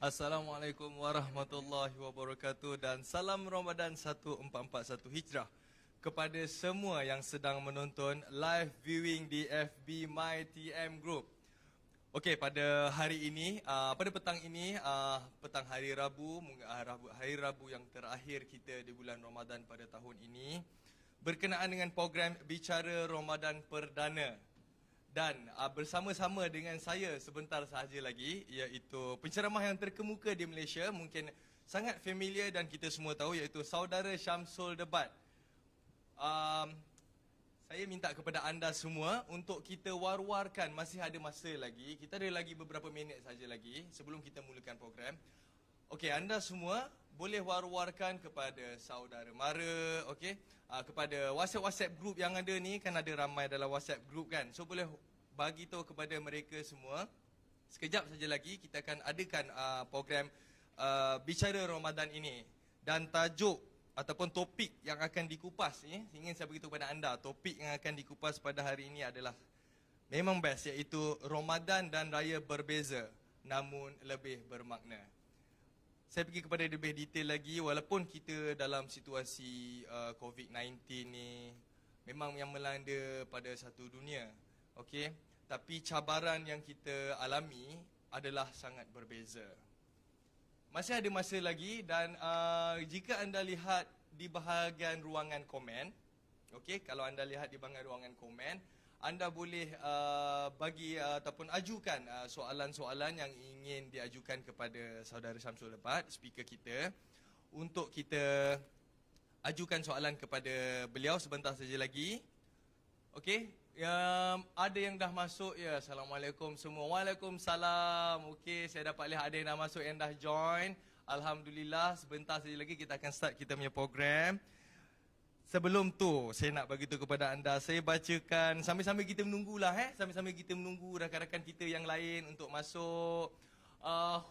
Assalamualaikum warahmatullahi wabarakatuh dan salam Ramadan 1441 Hijrah kepada semua yang sedang menonton live viewing di FB My TM Group. Okey, pada hari ini, pada petang ini, petang hari Rabu, hari Rabu yang terakhir kita di bulan Ramadan pada tahun ini, berkenaan dengan program Bicara Ramadan Perdana. Dan bersama-sama dengan saya sebentar sahaja lagi, iaitu penceramah yang terkemuka di Malaysia, mungkin sangat familiar dan kita semua tahu, iaitu Saudara Syamsul Debat. Saya minta kepada anda semua untuk kita war-warkan, masih ada masa lagi, kita ada lagi beberapa minit saja lagi sebelum kita mulakan program. Okey, anda semua boleh war-warkan kepada saudara mara, okey, kepada WhatsApp group yang ada ni, kan ada ramai dalam WhatsApp group kan. So boleh bagi tahu kepada mereka semua. Sekejap saja lagi kita akan adakan program Bicara Ramadan ini, dan tajuk ataupun topik yang akan dikupas ni, ingin saya beritahu kepada anda, topik yang akan dikupas pada hari ini adalah memang best, iaitu Ramadan dan Raya berbeza namun lebih bermakna. Saya pergi kepada lebih detail lagi, walaupun kita dalam situasi COVID-19 ni memang yang melanda pada satu dunia, okey, tapi cabaran yang kita alami adalah sangat berbeza. Masih ada masa lagi dan jika anda lihat di bahagian ruangan komen, okey, kalau anda lihat di bahagian ruangan komen, anda boleh bagi ataupun ajukan soalan-soalan yang ingin diajukan kepada Saudara Syamsul Debat, speaker kita, untuk kita ajukan soalan kepada beliau sebentar saja lagi. Okey, ada yang dah masuk ya. Assalamualaikum semua. Waalaikumsalam. Okey, saya dapat lihat ada yang dah masuk, yang dah join. Alhamdulillah, sebentar saja lagi kita akan start kita punya program. Sebelum tu, saya nak bagi tahu kepada anda, saya bacakan sambil-sambil kita menunggulah sambil-sambil kita menunggu rakan-rakan kita yang lain untuk masuk.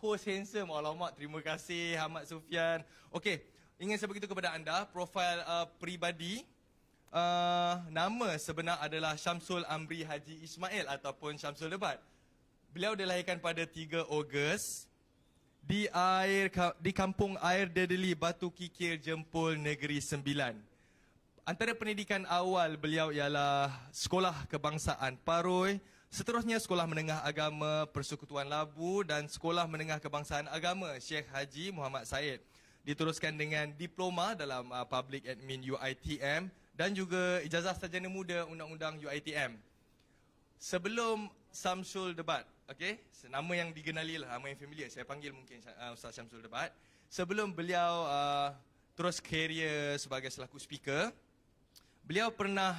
Host handsome, alamak, terima kasih Ahmad Sufian. Okey, ingin saya beritahu kepada anda, profil peribadi, nama sebenar adalah Syamsul Amri Haji Ismail ataupun Syamsul Debat. Beliau dilahirkan pada 3 Ogos di Kampung Air Dedeli, Batu Kikir, Jempol, Negeri Sembilan. Antara pendidikan awal beliau ialah Sekolah Kebangsaan Paroi, seterusnya Sekolah Menengah Agama Persekutuan Labu dan Sekolah Menengah Kebangsaan Agama Syekh Haji Muhammad Said. Diteruskan dengan diploma dalam Public Admin UiTM dan juga ijazah sarjana muda Undang-Undang UiTM. Sebelum Syamsul Debat, okey, nama yang dikenali lah, nama yang familiar, saya panggil mungkin Ustaz Syamsul Debat. Sebelum beliau terus karier sebagai selaku speaker, beliau pernah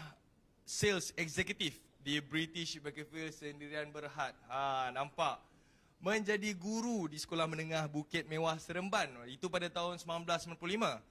sales executive di British Bakery Sendirian Berhad. Nampak. Menjadi guru di Sekolah Menengah Bukit Mewah Seremban, itu pada tahun 1995.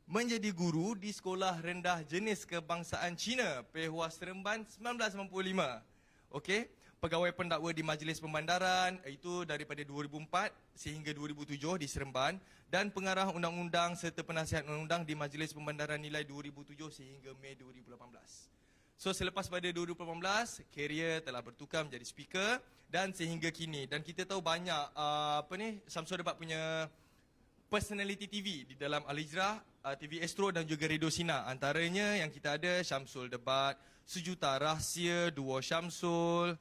Menjadi guru di Sekolah Rendah Jenis Kebangsaan Cina, Pehua Seremban, 1995. Okey, pegawai pendakwa di Majlis Pembandaran, itu daripada 2004 sehingga 2007 di Seremban, dan pengarah undang-undang serta penasihat undang-undang di Majlis Pembandaran nilai 2007 sehingga Mei 2018. So selepas pada 2018, karier telah bertukar menjadi speaker dan sehingga kini. Dan kita tahu banyak Syamsul Debat punya personality TV di dalam Al-Hijrah, TV Astro dan juga Radio Sinar. Antaranya yang kita ada Syamsul Debat, Sejuta Rahsia, Duo Syamsul,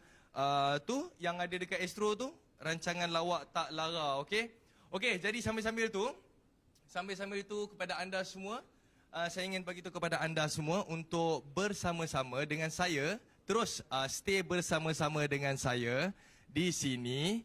tu yang ada dekat Astro tu, rancangan Lawak Tak Lara, okey. Okey, jadi sambil-sambil itu kepada anda semua, saya ingin bagi tahu kepada anda semua untuk bersama-sama dengan saya, terus stay bersama-sama dengan saya di sini.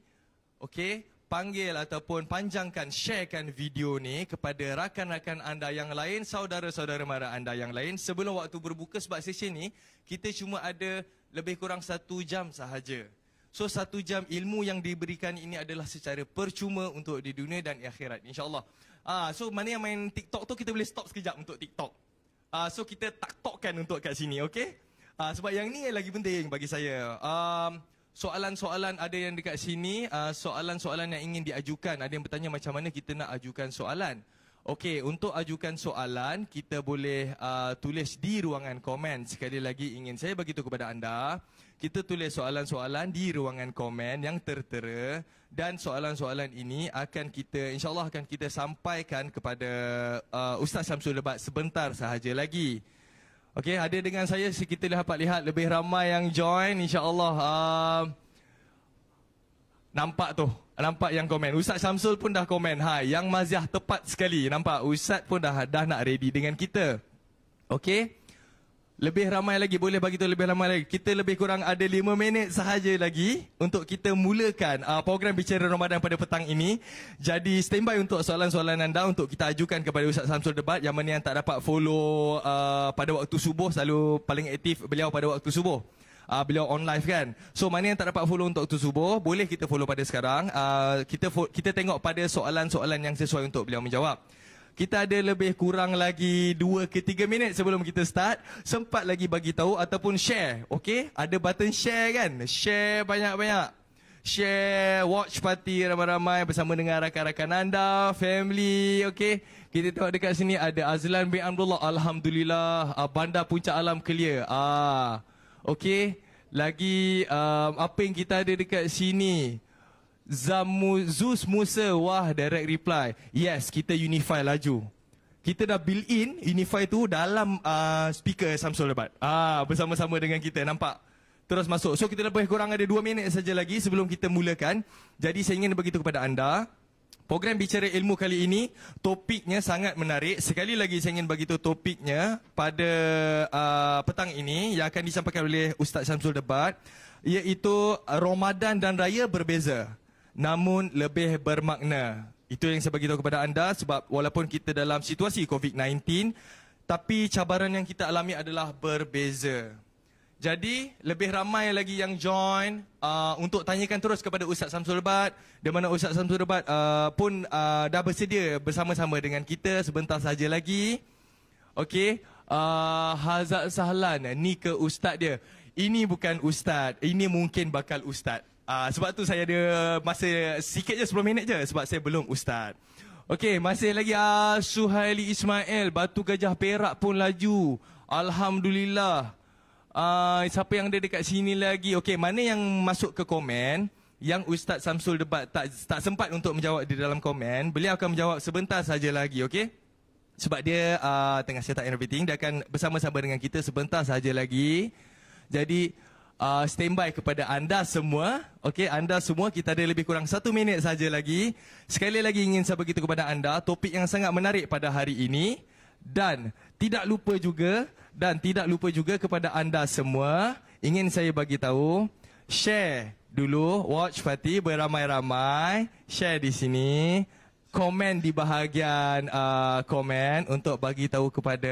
Okey, panggil ataupun panjangkan, sharekan video ni kepada rakan-rakan anda yang lain, saudara-saudara mara anda yang lain sebelum waktu berbuka, sebab sesi ni kita cuma ada lebih kurang 1 jam sahaja. So 1 jam ilmu yang diberikan ini adalah secara percuma untuk di dunia dan akhirat, insyaAllah. So mana yang main TikTok tu, kita boleh stop sekejap untuk TikTok. So kita tak-tokkan untuk kat sini, okey? Sebab yang ni yang lagi penting bagi saya. Soalan-soalan ada yang dekat sini, soalan-soalan yang ingin diajukan. Ada yang bertanya macam mana kita nak ajukan soalan. Okey, untuk ajukan soalan, kita boleh tulis di ruangan komen. Sekali lagi ingin saya bagi tahu kepada anda, kita tulis soalan-soalan di ruangan komen yang tertera dan soalan-soalan ini akan kita, insyaAllah akan kita sampaikan kepada Ustaz Syamsul Debat sebentar sahaja lagi. Okey, ada dengan saya, kita dapat lihat lebih ramai yang join, insyaAllah. Nampak tu, nampak yang komen. Ustaz Syamsul pun dah komen. Yang maziah tepat sekali. Nampak, Ustaz pun dah nak ready dengan kita. Okey. Lebih ramai lagi, boleh bagi tahu lebih ramai lagi. Kita lebih kurang ada 5 minit sahaja lagi untuk kita mulakan program Bicara Ramadan pada petang ini. Jadi standby untuk soalan-soalan anda untuk kita ajukan kepada Ustaz Syamsul Debat. Yang mana yang tak dapat follow pada waktu subuh, selalu paling aktif beliau pada waktu subuh. Beliau on live kan. So mana yang tak dapat follow untuk waktu subuh, boleh kita follow pada sekarang. Kita tengok pada soalan-soalan yang sesuai untuk beliau menjawab. Kita ada lebih kurang lagi 2 ke 3 minit sebelum kita start. Sempat lagi bagi tahu ataupun share. Okey, ada button share kan? Share banyak-banyak. Share watch party ramai-ramai bersama dengan rakan-rakan anda, family, okey. Kita tengok dekat sini ada Azlan bin Abdullah, alhamdulillah, bandar Puncak Alam clear. Okey, lagi apa yang kita ada dekat sini? Zus Musa, wah, direct reply. Yes, kita unify laju. Kita dah build in unify tu dalam speaker Syamsul Debat. Bersama-sama dengan kita, nampak? Terus masuk. So kita lebih kurang ada 2 minit saja lagi sebelum kita mulakan. Jadi saya ingin beritahu kepada anda, program Bicara Ilmu kali ini topiknya sangat menarik. Sekali lagi saya ingin beritahu topiknya pada petang ini yang akan disampaikan oleh Ustaz Syamsul Debat, iaitu Ramadan dan Raya berbeza namun lebih bermakna. Itu yang saya beritahu kepada anda, sebab walaupun kita dalam situasi COVID-19, tapi cabaran yang kita alami adalah berbeza. Jadi lebih ramai lagi yang join untuk tanyakan terus kepada Ustaz Syamsul Debat, di mana Ustaz Syamsul Debat pun dah bersedia bersama-sama dengan kita sebentar saja lagi. Okey, Hazat Sahlan, ni ke ustaz dia. Ini bukan ustaz, ini mungkin bakal ustaz. Sebab tu saya ada masa sikit je, 10 minit je, sebab saya belum ustaz. Okey, masih lagi Suhaili Ismail, Batu Gajah Perak pun laju. Alhamdulillah. Siapa yang ada dekat sini lagi? Okey, mana yang masuk ke komen yang Ustaz Syamsul Debat tak sempat untuk menjawab di dalam komen, beliau akan menjawab sebentar saja lagi, okey? Sebab dia tengah set up and everything, dia akan bersama-sama dengan kita sebentar saja lagi. Jadi standby kepada anda semua. Okey, anda semua, kita ada lebih kurang 1 minit saja lagi. Sekali lagi ingin saya beritahu kepada anda topik yang sangat menarik pada hari ini, dan tidak lupa juga kepada anda semua, ingin saya bagi tahu, share dulu watch party beramai-ramai, share di sini, komen di bahagian komen untuk bagi tahu kepada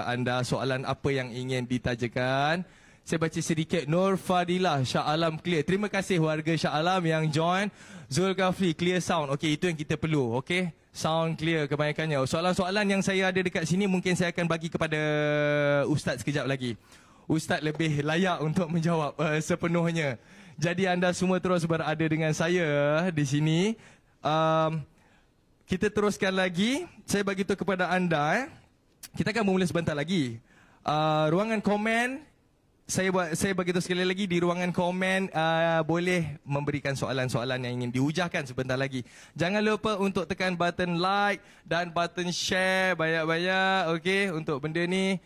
anda soalan apa yang ingin ditajakan. Saya baca sedikit. Nur Fadilah, Shah Alam clear. Terima kasih warga Shah Alam yang join. Zulkafli, clear sound. Okey, itu yang kita perlu. Okey, sound clear kebanyakannya. Soalan-soalan yang saya ada dekat sini mungkin saya akan bagi kepada Ustaz sekejap lagi. Ustaz lebih layak untuk menjawab sepenuhnya. Jadi anda semua terus berada dengan saya di sini. Kita teruskan lagi. Saya bagi tahu kepada anda. Kita akan memulai sebentar lagi. Ruangan komen. Saya bagi tahu sekali lagi, di ruangan komen boleh memberikan soalan-soalan yang ingin dihujahkan sebentar lagi. Jangan lupa untuk tekan button like dan button share banyak-banyak. Okey, untuk benda ni.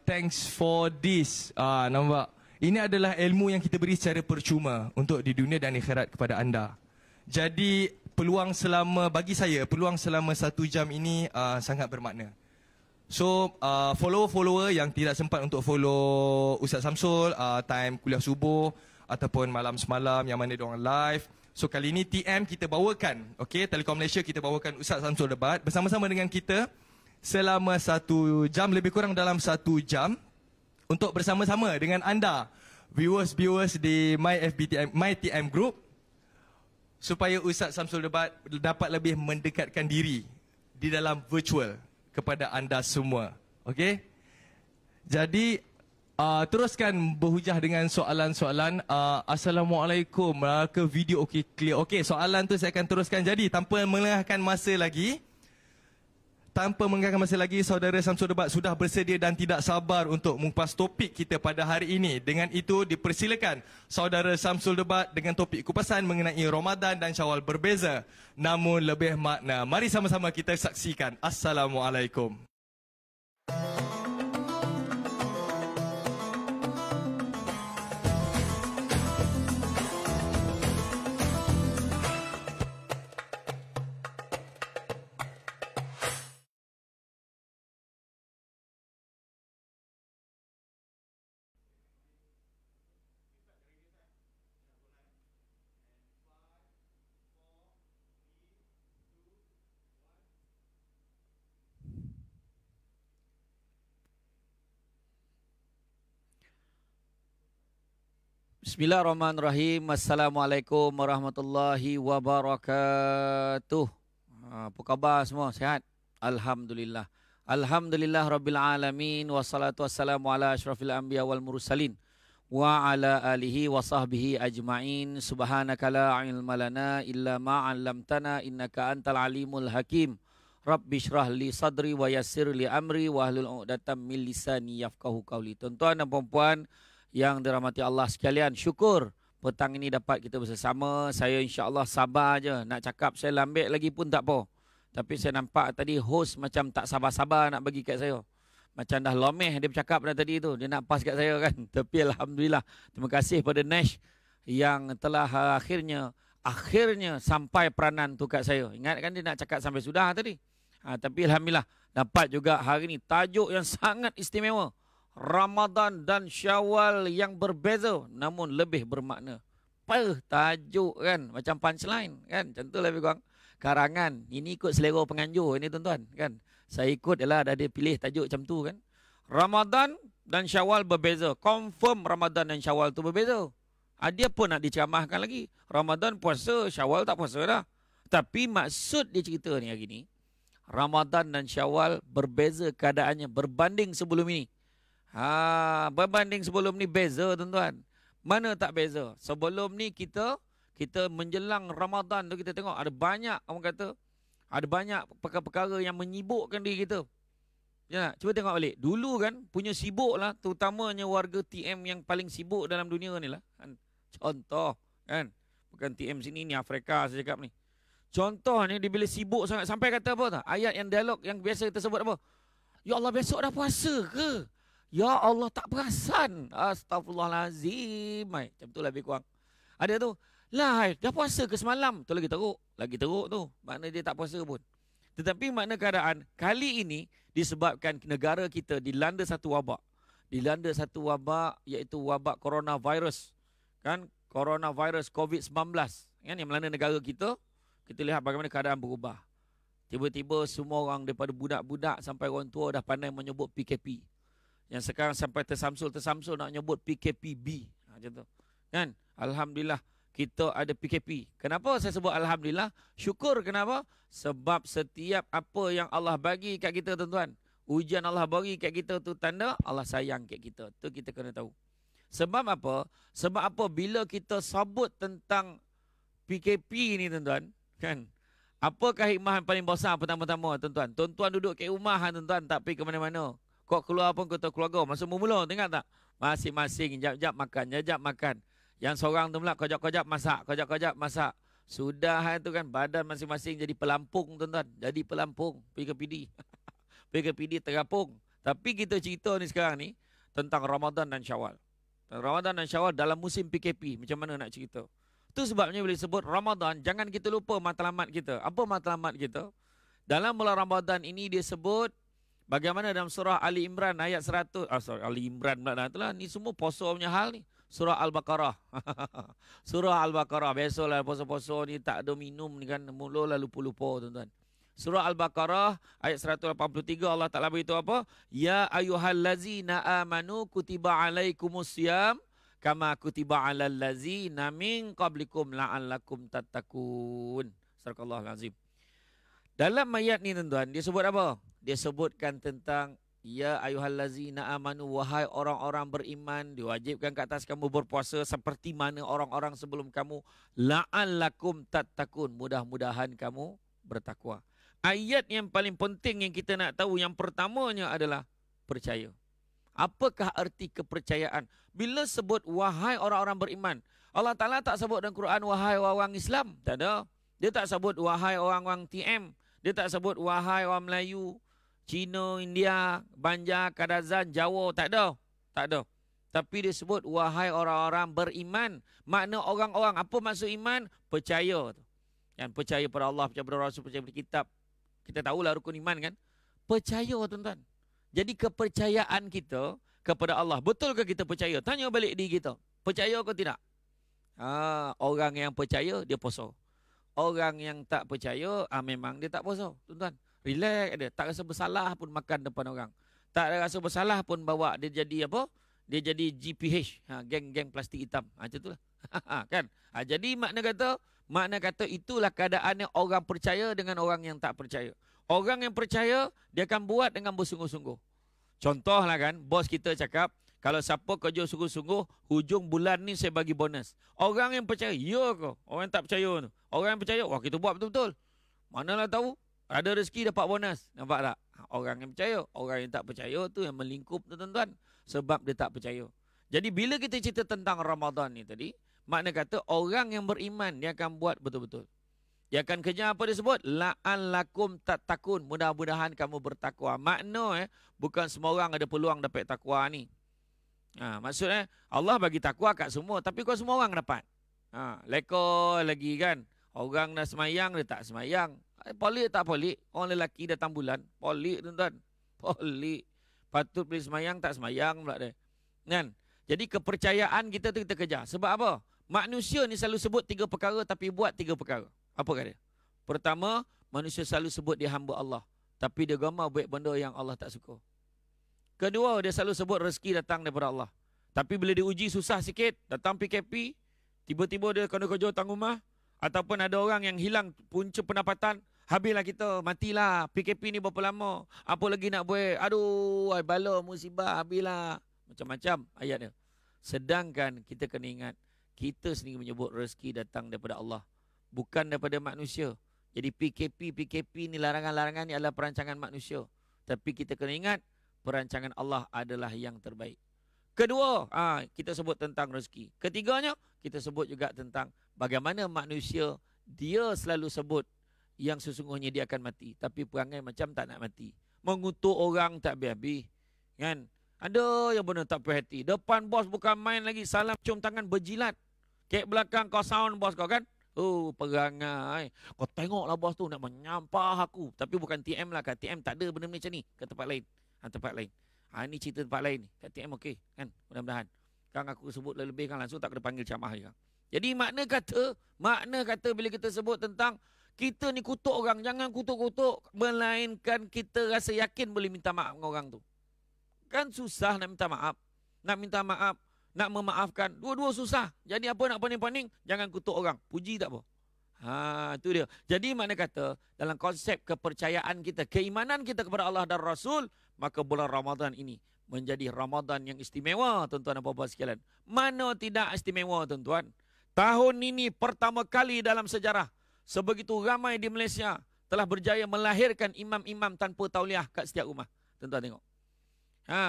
Thanks for this. Nampak? Ini adalah ilmu yang kita beri secara percuma untuk di dunia dan akhirat kepada anda. Jadi bagi saya peluang selama 1 jam ini sangat bermakna. So, follower yang tidak sempat untuk follow Ustaz Syamsul time kuliah subuh ataupun malam semalam yang mana diorang live. So, kali ini TM kita bawakan, okay, Telekom Malaysia kita bawakan Ustaz Syamsul Debat bersama-sama dengan kita selama 1 jam, lebih kurang dalam 1 jam untuk bersama-sama dengan anda, viewers di My TM Group, supaya Ustaz Syamsul Debat dapat lebih mendekatkan diri di dalam virtual kepada anda semua. Okey? Jadi teruskan berhujah dengan soalan-soalan. Assalamualaikum. Ke video okey, clear. Okey, soalan tu saya akan teruskan. Jadi tanpa melengahkan masa lagi, tanpa mengganggu masa lagi, saudara Samsul Debat sudah bersedia dan tidak sabar untuk mengupas topik kita pada hari ini. Dengan itu, dipersilakan saudara Samsul Debat dengan topik kupasan mengenai Ramadan dan Syawal berbeza, namun lebih makna. Mari sama-sama kita saksikan. Assalamualaikum. Bismillahirrahmanirrahim. Assalamualaikum warahmatullahi wabarakatuh. Apa khabar semua? Sihat? Alhamdulillah. Alhamdulillah Rabbil Alamin. Wassalatu wassalamu ala ashrafil anbiya wal mursalin. Wa ala alihi wa sahbihi ajma'in. Subhanaka la ilma lana illa ma'allamtana innaka antal alimul hakim. Rabbi syrah li sadri wa yassir li amri wa ahlul uqdatam min lisani yafqahu qawli. Tuan-tuan dan puan-puan yang dirahmati Allah sekalian, syukur petang ini dapat kita bersama. Saya insya-Allah sabar je nak cakap, saya lambat lagi pun tak apa. Tapi saya nampak tadi host macam tak sabar-sabar nak bagi kat saya. Macam dah lomeh dia bercakap dah tadi tu, dia nak pas kat saya kan. Tapi alhamdulillah, terima kasih pada Nash yang telah akhirnya sampai peranan tu kat saya. Ingat kan dia nak cakap sampai sudah tadi. Tapi alhamdulillah dapat juga hari ni tajuk yang sangat istimewa. Ramadan dan Syawal yang berbeza namun lebih bermakna. Tajuk kan macam punchline kan, macam tu lebih kurang. Karangan ini ikut selera penganjur ini tuan-tuan kan. Saya ikut dah dia pilih tajuk macam tu kan. Ramadan dan Syawal berbeza. Confirm Ramadan dan Syawal tu berbeza. Dia pun nak diceramahkan lagi. Ramadan puasa, Syawal tak puasa dah. Tapi maksud dia cerita ni hari ni, Ramadan dan Syawal berbeza keadaannya berbanding sebelum ini. Berbanding sebelum ni beza tuan-tuan. Mana tak beza? Sebelum ni kita menjelang Ramadan tu kita tengok ada banyak, orang kata ada banyak perkara-perkara yang menyibukkan diri kita. Ya, cuba tengok balik. Dulu kan punya sibuk lah, terutamanya warga TM yang paling sibuk dalam dunia ni lah. Contoh kan, bukan TM sini ni, Afrika saya cakap ni. Contoh ni dia bila sibuk sangat sampai kata apa tak? Ayat yang dialog yang biasa kita sebut apa? Ya Allah, besok dah puasa ke? Ya Allah, tak perasan. Astaghfirullahalazim. Macam tu lebih kurang. Ada tu. Lah, dah puasa ke semalam? Tu lagi teruk. Lagi teruk tu. Makna dia tak puasa pun. Tetapi makna keadaan kali ini disebabkan negara kita dilanda satu wabak. Dilanda satu wabak iaitu wabak coronavirus. Kan? Coronavirus COVID-19. Kan? Yang melanda negara kita. Kita lihat bagaimana keadaan berubah. Tiba-tiba semua orang daripada budak-budak sampai orang tua dah pandai menyebut PKP. Yang sekarang sampai tersamsul nak nyebut PKPB. Macam tu. Kan? Alhamdulillah kita ada PKP. Kenapa saya sebut alhamdulillah? Syukur kenapa? Sebab setiap apa yang Allah bagi kat kita tuan-tuan, ujian Allah bagi kat kita tu tanda Allah sayang kat kita. Tu kita kena tahu. Sebab apa? Sebab apa bila kita sebut tentang PKP ni tuan-tuan, kan? Apakah hikmah yang paling besar pertama-tama tuan-tuan? Tuan-tuan duduk kat rumah tuan-tuan, tak pergi ke mana-mana. Kau keluar pun kata keluarga. Masa mula tengok tak? Masing-masing jap-jap makan, jap-jap makan. Yang seorang tu pula kojak-kojak masak, kojak-kojak masak. Sudah itu kan badan masing-masing jadi pelampung tuan-tuan. Jadi pelampung, PKPD. PKPD terapung. Tapi kita cerita ni sekarang ni tentang Ramadan dan Syawal. Ramadan dan Syawal dalam musim PKP. Macam mana nak cerita? Itu sebabnya bila sebut Ramadan, jangan kita lupa matlamat kita. Apa matlamat kita? Dalam bulan Ramadan ini dia sebut bagaimana dalam surah Ali Imran ayat 100. Ali Imran pula itulah. Ni semua puasa punya hal ni. Surah Al-Baqarah. Surah Al-Baqarah. Biasalah puasa-puasa ni tak ada minum ni kan. Mula-mula lupa-lupa tuan-tuan. Surah Al-Baqarah ayat 183 Allah Ta'ala beritahu apa? Ya ayyuhallazina amanu kutiba alaikumusiyam kama kutiba alal ladzina min qablikum la'allakum tattaqun. Sadaqallahul azim. Dalam ayat ni tuan-tuan dia sebut apa? Dia sebutkan tentang ya ayyuhallazina amanu, wahai orang-orang beriman, diwajibkan ke atas kamu berpuasa seperti mana orang-orang sebelum kamu, la'allakum tattaqun, mudah-mudahan kamu bertakwa. Ayat yang paling penting yang kita nak tahu yang pertamanya adalah percaya. Apakah arti kepercayaan? Bila sebut wahai orang-orang beriman, Allah Ta'ala tak sebut dalam Quran wahai orang Islam. Tak ada. Dia tak sebut wahai orang-orang TM. Dia tak sebut wahai orang Melayu, Cina, India, Banjar, Kadazan, Jawa. Tak ada. Tak ada. Tapi dia sebut wahai orang-orang beriman. Makna orang-orang. Apa maksud iman? Percaya. Yang percaya pada Allah, percaya pada Rasul, percaya pada kitab. Kita tahulah rukun iman kan. Percaya tuan-tuan. Jadi kepercayaan kita kepada Allah. Betul ke kita percaya? Tanya balik diri kita. Percaya ke tidak? Orang yang percaya, dia puasa. Orang yang tak percaya, memang dia tak puasa. Tuan-tuan, relax dia. Tak rasa bersalah pun makan depan orang. Tak rasa bersalah pun bawa dia jadi apa? Dia jadi GPH. Geng-geng plastik hitam. Macam itulah. Kan? Jadi makna kata itulah keadaannya orang percaya dengan orang yang tak percaya. Orang yang percaya, dia akan buat dengan bersungguh-sungguh. Contohlah kan, bos kita cakap, kalau siapa kerja sungguh-sungguh, hujung bulan ni saya bagi bonus. Orang yang percaya, ya ke? Orang yang tak percaya tu. Orang yang percaya, wah kita buat betul-betul. Manalah tahu, ada rezeki dapat bonus. Nampak tak? Orang yang percaya. Orang yang tak percaya tu yang melingkup tu tuan-tuan. Sebab dia tak percaya. Jadi bila kita cerita tentang Ramadan ni tadi, makna kata orang yang beriman, dia akan buat betul-betul. Dia akan kejar apa dia sebut? La'allakum tattaqun. Mudah-mudahan kamu bertakwa. Makna bukan semua orang ada peluang dapat takwa ni. Maksudnya Allah bagi takwa kat semua. Tapi kau semua orang dapat. Leka lagi kan. Orang dah semayang, dia tak semayang. Polik tak polik? Orang lelaki datang bulan. Polik tuan-tuan. Polik. Patut boleh semayang, tak semayang pula dia. Kan? Jadi kepercayaan kita tu kita kejar. Sebab apa? Manusia ni selalu sebut 3 perkara tapi buat 3 perkara. Apa kata dia? Pertama, manusia selalu sebut dia hamba Allah. Tapi dia gamar buat benda yang Allah tak suka. Kedua, dia selalu sebut rezeki datang daripada Allah. Tapi bila diuji susah sikit, datang PKP, tiba-tiba dia kena kerja hutang rumah, ataupun ada orang yang hilang punca pendapatan, habislah kita, matilah. PKP ni berapa lama? Apa lagi nak buat? Aduh, bala, musibah, habislah. Macam-macam ayat dia. Sedangkan kita kena ingat, kita sendiri menyebut rezeki datang daripada Allah. Bukan daripada manusia. Jadi PKP ni, larangan-larangan ni adalah perancangan manusia. Tapi kita kena ingat, perancangan Allah adalah yang terbaik. Kedua, kita sebut tentang rezeki. Ketiganya, kita sebut juga tentang bagaimana manusia, dia selalu sebut yang sesungguhnya dia akan mati. Tapi perangai macam tak nak mati. Mengutuk orang tak habis-habis. Kan? Ada yang benar tak puas hati. Depan bos bukan main lagi. Salam cium tangan berjilat. Kek belakang kau sound bos kau kan? Oh, perangai. Kau tengoklah bos tu nak menyampah aku. Tapi bukan TM lah. Kat TM tak ada benda-benda macam ni. Ke tempat lain. Tempat lain. Ini cerita tempat lain. Kat TM okey. Kan? Mudah-mudahan. Kang aku sebut lebih kan langsung tak kena panggil camah je. Jadi makna kata bila kita sebut tentang kita ni kutuk orang. Jangan kutuk-kutuk. Melainkan kita rasa yakin boleh minta maaf dengan orang tu. Kan susah nak minta maaf. Nak minta maaf. Nak memaafkan. Dua-dua susah. Jadi apa nak paning-paning? Jangan kutuk orang. Puji tak apa. Itu dia. Jadi makna kata, dalam konsep kepercayaan kita, keimanan kita kepada Allah dan Rasul, maka bulan Ramadan ini menjadi Ramadan yang istimewa, tuan-tuan dan puan-puan sekalian. Mana tidak istimewa, tuan-tuan? Tahun ini pertama kali dalam sejarah, sebegitu ramai di Malaysia telah berjaya melahirkan imam-imam tanpa tauliah kat setiap rumah. Tuan-tuan tengok.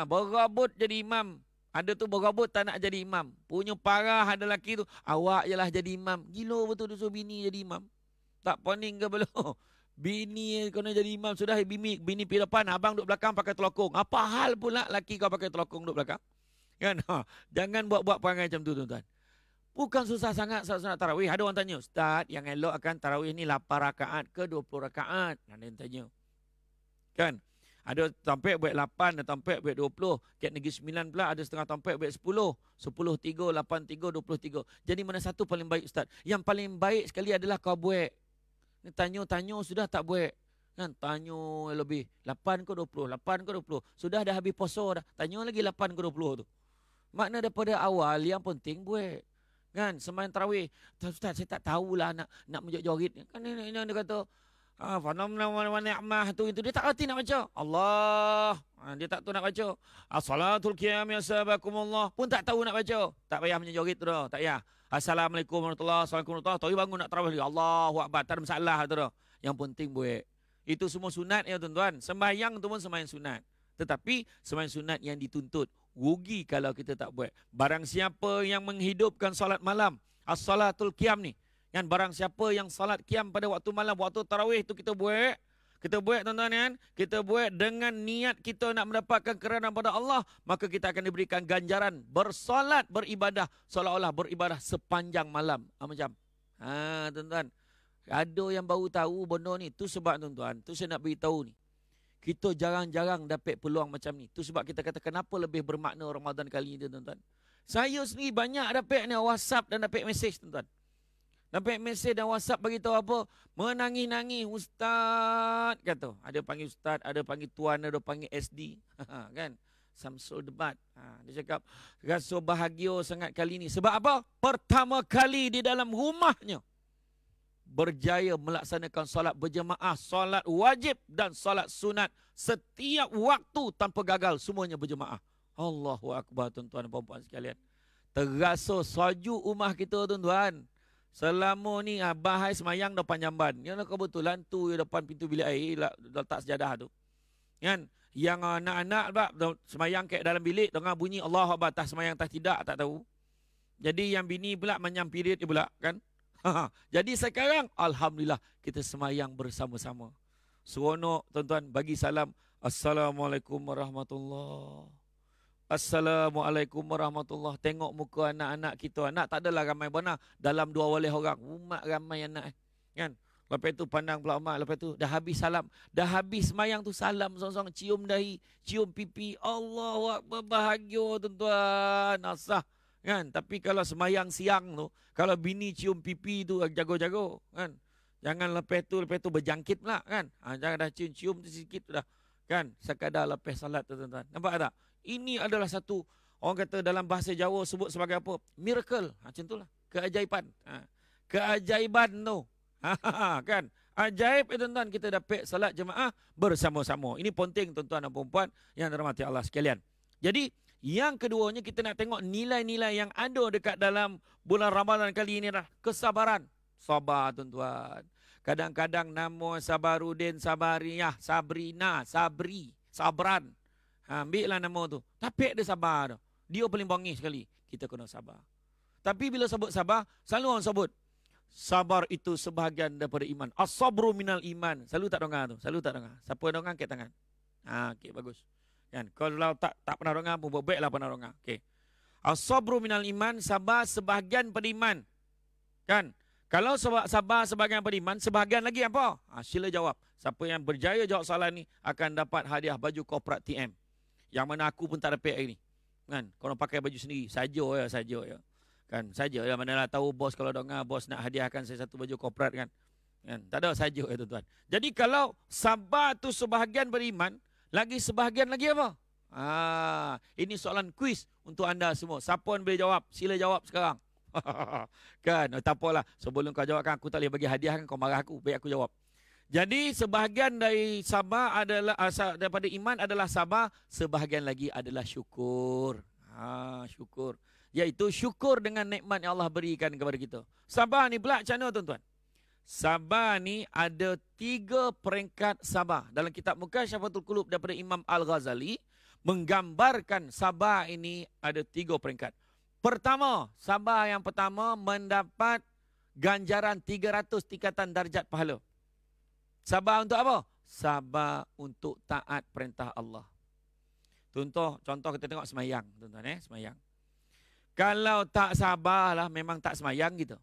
Berabut jadi imam. Ada tu berabut tak nak jadi imam. Punya parah ada lelaki tu. Awak jelah jadi imam. Gila betul tu suruh bini jadi imam. Tak pening ke belum? Bini kena jadi imam. Sudah bini pergi depan. Abang duduk belakang pakai telokong. Apa hal pula lelaki kau pakai telokong duduk belakang? Kan? Jangan buat-buat perangai macam tu tuan-tuan. Bukan susah sangat salat tarawih. Ada orang tanya, Ustaz yang elok akan tarawih ni 8 rakaat ke 20 rakaat? Ada yang tanya. Kan? Ada tampik buat 8, ada tampik buat 20. Kat negeri 9 pula ada setengah tampik buat 10. 10, 3, 8, 3, 23. Jadi mana satu paling baik Ustaz? Yang paling baik sekali adalah kau buat. Ni tanya-tanya sudah tak buat. Kan? Tanya lebih. 8 ke 20? 8 ke 20? Sudah dah habis puasa dah. Tanya lagi 8 ke 20 tu. Makna daripada awal yang penting buat. Kan? Sembahyang tarawih. Ustaz saya tak tahulah nak menjorit. Kan ini dia kata, Fanamna wa ni'mah tu itu dia tak erti nak baca. Allah. Dia tak tahu nak baca. As-salatul qiyam ya sabakumullah pun tak tahu nak baca. Tak payah menjorit tu dah. Tak payah. Assalamualaikum warahmatullahi wabarakatuh. Tahu bangun nak tarawih lagi. Allahu akbar. Tak ada masalah tu dah. Yang penting buat. Itu semua sunat ya tuan-tuan. Sembahyang tu pun sembahyang sunat. Tetapi sembahyang sunat yang dituntut. Rugi kalau kita tak buat. Barang siapa yang menghidupkan solat malam, as-salatul qiyam ni. Kan barang siapa yang salat qiyam pada waktu malam, waktu tarawih tu kita buat. Kita buat tuan-tuan kan. Kita buat dengan niat kita nak mendapatkan keridaan pada Allah. Maka kita akan diberikan ganjaran bersolat, beribadah. Seolah-olah beribadah sepanjang malam. Macam. Tuan-tuan. Ada yang baru tahu benda ni. Tu sebab tuan-tuan. Tu saya nak beritahu ni. Kita jarang-jarang dapat peluang macam ni. Tu sebab kita kata kenapa lebih bermakna Ramadan kali ni tuan-tuan. Saya sendiri banyak dapat ni WhatsApp dan dapat mesej tuan-tuan. Dapat mesej dan WhatsApp bagi tahu apa? Menangis-nangis ustaz kata. Ada panggil ustaz, ada panggil tuan, ada panggil SD. Kan? Samsul Debat. Dia cakap rasa bahagia sangat kali ni. Sebab apa? Pertama kali di dalam rumahnya berjaya melaksanakan solat berjemaah, solat wajib dan solat sunat setiap waktu tanpa gagal, semuanya berjemaah. Allahu Akbar tuan-tuan dan puan-puan sekalian. Terasa salju rumah kita tuan-tuan. Selama ni bahai semayang depan jamban. Yang kebetulan tu depan pintu bilik air letak sejadah tu. Kan? Yang anak-anak semayang kat dalam bilik dengar bunyi Allahu Akbar, tak semayang tak tidak tak tahu. Jadi yang bini pula menyampirit dia pula kan. Jadi sekarang alhamdulillah kita semayang bersama-sama. Seronok tuan-tuan bagi salam. Assalamualaikum warahmatullahi. Assalamualaikum warahmatullahi. Tengok muka anak-anak kita. Anak tak adalah ramai benar. Dalam 2 orang. Umat ramai anak. Kan? Lepas tu pandang pula mak. Lepas tu dah habis salam. Dah habis semayang tu salam. Song-song cium dahi. Cium pipi. Allahu Akbar. Bahagia tuan-tuan. Asah. Kan? Tapi kalau semayang siang tu. Kalau bini cium pipi tu jago-jago. Kan? Jangan lepas tu berjangkit pula. Kan? Jangan dah cium tu sikit tu dah. Kan? Sekadar lepas salat tu tuan-tuan. Nampak tak? Ini adalah satu, orang kata dalam bahasa Jawa sebut sebagai apa? Miracle. Macam itulah. Keajaiban. Keajaiban tu. Kan? Ajaib tuan-tuan kita dapat salat jemaah bersama-sama. Ini penting tuan-tuan dan puan-puan yang dirahmati Allah sekalian. Jadi, yang keduanya kita nak tengok nilai-nilai yang ada dekat dalam bulan Ramadan kali ini adalah kesabaran. Sabar tuan-tuan. Kadang-kadang nama Sabarudin, Sabariyah, Sabrina, Sabri, Sabran. Ambillah nama tu. Tapi dia sabar tu. Dia paling bangis sekali. Kita kena sabar. Tapi bila sebut sabar, selalu orang sebut. Sabar itu sebahagian daripada iman. As-sabru minal iman. Selalu tak dengar tu. Selalu tak dengar. Siapa yang dengar, angkat tangan. Okey, bagus. Kan? Kalau tak pernah dengar pun, baiklah pernah dengar. Okey. As-sabru minal iman. Sabar sebahagian pada iman. Kan? Kalau sabar sebahagian pada iman, sebahagian lagi apa? Sila jawab. Siapa yang berjaya jawab soalan ni akan dapat hadiah baju korporat TM. Yang mana aku pun tak dapat hari ni. Kan? Korang pakai baju sendiri. Saja ya. Kan? Saja ya. Manalah tahu bos kalau dengar, bos nak hadiahkan saya satu baju korporat kan. Kan? Tak ada saja ya tuan-tuan. Jadi kalau sabar tu sebahagian beriman, lagi sebahagian lagi apa? Ini soalan kuis untuk anda semua. Siapa yang boleh jawab? Sila jawab sekarang. Kan? Tak apalah. Sebelum kau jawab kan, aku tak boleh bagi hadiah kan, kau marah aku. Baik aku jawab. Jadi sebahagian dari sabar adalah daripada iman adalah sabar, sebahagian lagi adalah syukur. Syukur. Iaitu syukur dengan nikmat yang Allah berikan kepada kita. Sabar ni pula macam mana tuan-tuan? Sabar ni ada 3 peringkat sabar. Dalam kitab Mukasyafatul Qulub daripada Imam Al-Ghazali menggambarkan sabar ini ada 3 peringkat. Pertama, sabar yang pertama mendapat ganjaran 300 tingkatan darjat pahala. Sabar untuk apa? Sabar untuk taat perintah Allah. Contoh kita tengok semayang, tuan-tuan semayang. Kalau tak sabarlah memang tak semayang gitu.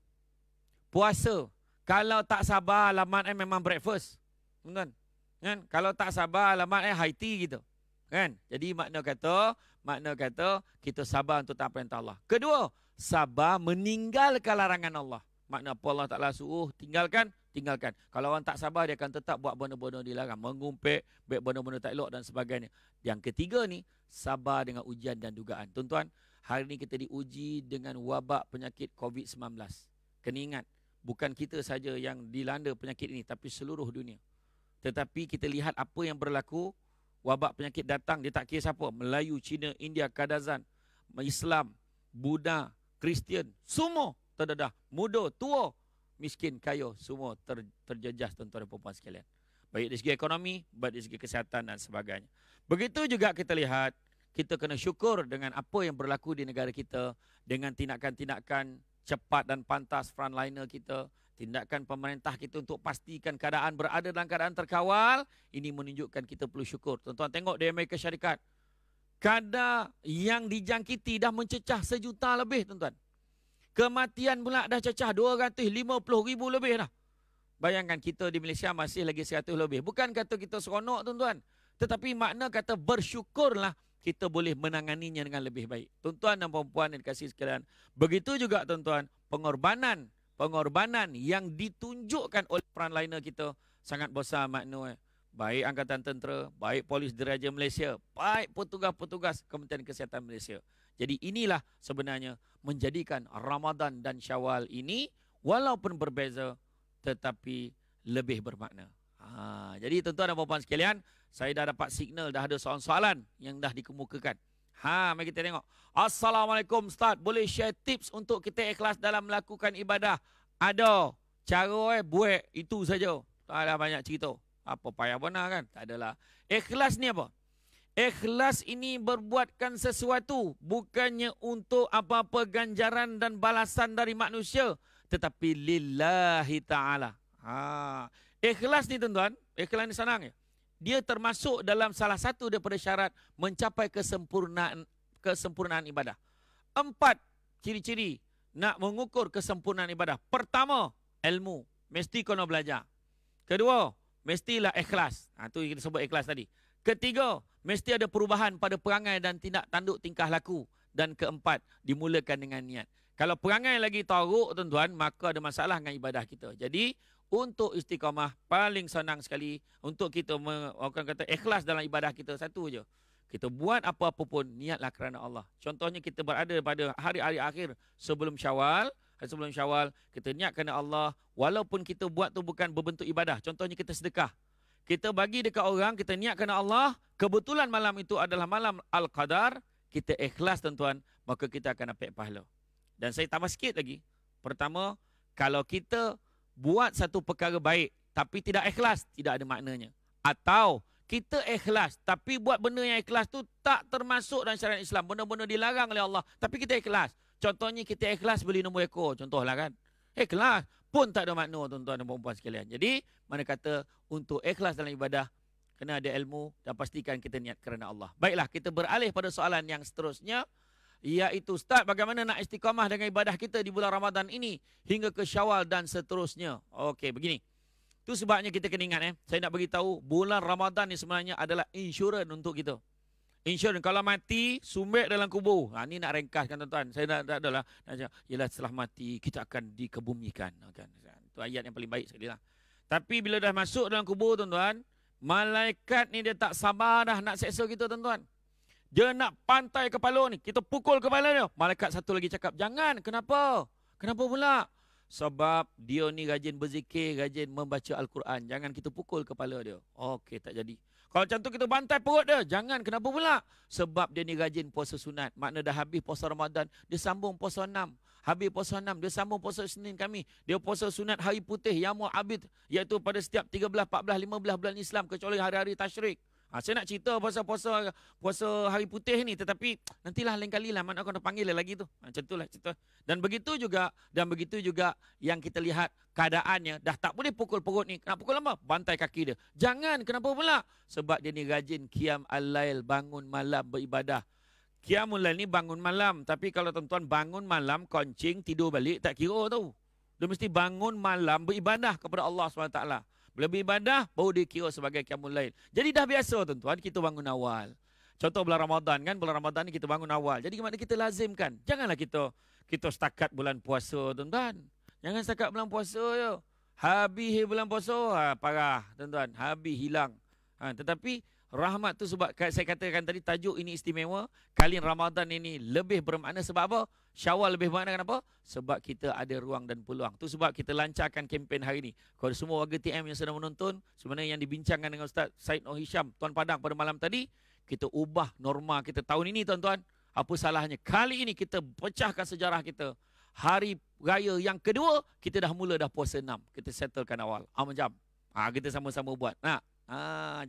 Puasa, kalau tak sabar alamat memang breakfast. Tuan-tuan. Kan? Kalau tak sabar alamat high tea gitu. Kan? Jadi makna kata kita sabar untuk taat perintah Allah. Kedua, sabar meninggalkan larangan Allah. Makna apa Allah Ta'ala suruh tinggalkan. Kalau orang tak sabar, dia akan tetap buat benda-benda dilarang. Mengumpet, buat benda-benda tak elok dan sebagainya. Yang ketiga ni, sabar dengan ujian dan dugaan. Tuan-tuan, hari ni kita diuji dengan wabak penyakit COVID-19. Kena ingat, bukan kita saja yang dilanda penyakit ini, tapi seluruh dunia. Tetapi kita lihat apa yang berlaku, wabak penyakit datang, dia tak kira siapa. Melayu, Cina, India, Kadazan, Islam, Buddha, Kristian, semua terdedah. Muda, tua, miskin, kaya, semua terjejas tuan-tuan dan puan-puan sekalian. Baik dari segi ekonomi, baik dari segi kesihatan dan sebagainya. Begitu juga kita lihat, kita kena syukur dengan apa yang berlaku di negara kita, dengan tindakan-tindakan cepat dan pantas frontliner kita, tindakan pemerintah kita untuk pastikan keadaan berada dalam keadaan terkawal. Ini menunjukkan kita perlu syukur. Tuan-tuan tengok di Amerika Syarikat, kadar yang dijangkiti dah mencecah 1 juta lebih, tuan-tuan. Kematian pula dah cecah 250,000 lebih dah. Bayangkan kita di Malaysia masih lagi 100 lebih. Bukan kata kita seronok, tuan-tuan. Tetapi makna kata bersyukurlah kita boleh menanganinya dengan lebih baik. Tuan-tuan dan puan-puan yang dikasihi sekalian. Begitu juga, tuan-tuan, pengorbanan yang ditunjukkan oleh frontliner kita sangat besar makna. Baik Angkatan Tentera, baik Polis Diraja Malaysia, baik petugas-petugas Kementerian Kesihatan Malaysia. Jadi inilah sebenarnya menjadikan Ramadan dan Syawal ini walaupun berbeza tetapi lebih bermakna. Jadi tuan-tuan dan puan-puan sekalian, saya dah dapat signal, dah ada soalan-soalan yang dah dikemukakan. Mari kita tengok. Assalamualaikum Ustaz, boleh share tips untuk kita ikhlas dalam melakukan ibadah? Ada. Cara buat itu saja. Tak ada banyak cerita. Apa payah benar kan? Tak adalah. Ikhlas ni apa? Ikhlas ini berbuatkan sesuatu bukannya untuk apa-apa ganjaran dan balasan dari manusia, tetapi lillahi ta'ala. Ikhlas ni tuan-tuan, ikhlas ni senang ya. Dia termasuk dalam salah satu daripada syarat mencapai kesempurnaan ibadah. 4 ciri-ciri nak mengukur kesempurnaan ibadah. Pertama, ilmu. Mesti kena belajar. Kedua, mestilah ikhlas. Itu kita sebut ikhlas tadi. Ketiga, mesti ada perubahan pada perangai dan tindak tanduk tingkah laku. Dan keempat, dimulakan dengan niat. Kalau perangai lagi teruk, tuan-tuan, maka ada masalah dengan ibadah kita. Jadi, untuk istiqamah, paling senang sekali untuk kita orang kata ikhlas dalam ibadah kita, satu je. Kita buat apa-apa pun, niatlah kerana Allah. Contohnya kita berada pada hari-hari akhir sebelum Syawal. Sebelum Syawal, kita niat kerana Allah. Walaupun kita buat tu bukan berbentuk ibadah. Contohnya kita sedekah. Kita bagi dekat orang, kita niat kerana Allah. Kebetulan malam itu adalah malam Al-Qadar. Kita ikhlas, tuan-tuan, maka kita akan dapat pahala. Dan saya tambah sikit lagi. Pertama, kalau kita buat satu perkara baik tapi tidak ikhlas, tidak ada maknanya. Atau kita ikhlas tapi buat benda yang ikhlas tu tak termasuk dalam syariat Islam, benda-benda dilarang oleh Allah, tapi kita ikhlas. Contohnya kita ikhlas beli nombor ekor, contohlah kan. Ikhlas pun tak ada makna, tuan-tuan dan puan-puan sekalian. Jadi mana kata untuk ikhlas dalam ibadah kena ada ilmu dan pastikan kita niat kerana Allah. Baiklah, kita beralih pada soalan yang seterusnya, iaitu Ustaz, bagaimana nak istiqamah dengan ibadah kita di bulan Ramadan ini hingga ke Syawal dan seterusnya. Okey, begini. Itu sebabnya kita kena ingat, saya nak beritahu, bulan Ramadan ni sebenarnya adalah insurans untuk kita. Insurans, kalau mati, sumbek dalam kubur. Ini nak ringkaskan, tuan-tuan. Saya tak adalah, ialah setelah mati, kita akan dikebumikan. Itu ayat yang paling baik sekali lah. Tapi bila dah masuk dalam kubur, tuan-tuan, malaikat ni dia tak sabar dah nak seksa kita, tuan-tuan. Dia nak pantai kepala ni. Kita pukul kepala dia. Malaikat satu lagi cakap, jangan. Kenapa? Kenapa pula? Sebab dia ni rajin berzikir, rajin membaca Al-Quran. Jangan kita pukul kepala dia. Okey, tak jadi. Kalau macam tu kita bantai perut dia. Jangan. Kenapa pula? Sebab dia ni rajin puasa sunat. Makna dah habis puasa Ramadan, dia sambung puasa 6. Habis puasa 6, dia sambung puasa Senin kami. Dia puasa sunat hari putih, Yaumul Abid. Iaitu pada setiap 13, 14, 15 bulan Islam. Kecuali hari-hari tasyrik. Saya nak cerita puasa hari putih ni, tetapi nantilah lain kali lah, mana aku nak panggil lagi tu. Macam itulah cerita. Dan begitu juga yang kita lihat keadaannya dah tak boleh pukul perut ni. Nak pukul apa? Bantai kaki dia. Jangan, kenapa pula? Sebab dia ni rajin qiyam al-lail, bangun malam beribadah. Qiyamul lail ni bangun malam, tapi kalau tuan-tuan bangun malam koncing tidur balik tak kira tu. Dia mesti bangun malam beribadah kepada Allah SWT. Bila beribadah, baru dikira sebagai qiyamul lail. Jadi dah biasa, tuan-tuan, kita bangun awal. Contoh bulan Ramadan kan, bulan Ramadan ni kita bangun awal. Jadi gimana kita lazimkan? Janganlah kita setakat bulan puasa, tuan-tuan. Jangan setakat bulan puasa je. Habis bulan puasa, parah, tuan-tuan. Habis hilang. Tetapi rahmat tu sebab saya katakan tadi tajuk ini istimewa. Kali Ramadan ini lebih bermakna sebab apa? Syawal lebih bermakna kenapa? Sebab kita ada ruang dan peluang. Tu sebab kita lancarkan kempen hari ini. Kepada semua warga TM yang sedang menonton, sebenarnya yang dibincangkan dengan Ustaz Syed Nur Hisham, Tuan Padang pada malam tadi, kita ubah norma kita tahun ini, tuan-tuan. Apa salahnya? Kali ini kita pecahkan sejarah kita. Hari raya yang kedua, kita dah mula dah puasa 6. Kita settlekan awal. Macam. Kita sama-sama buat.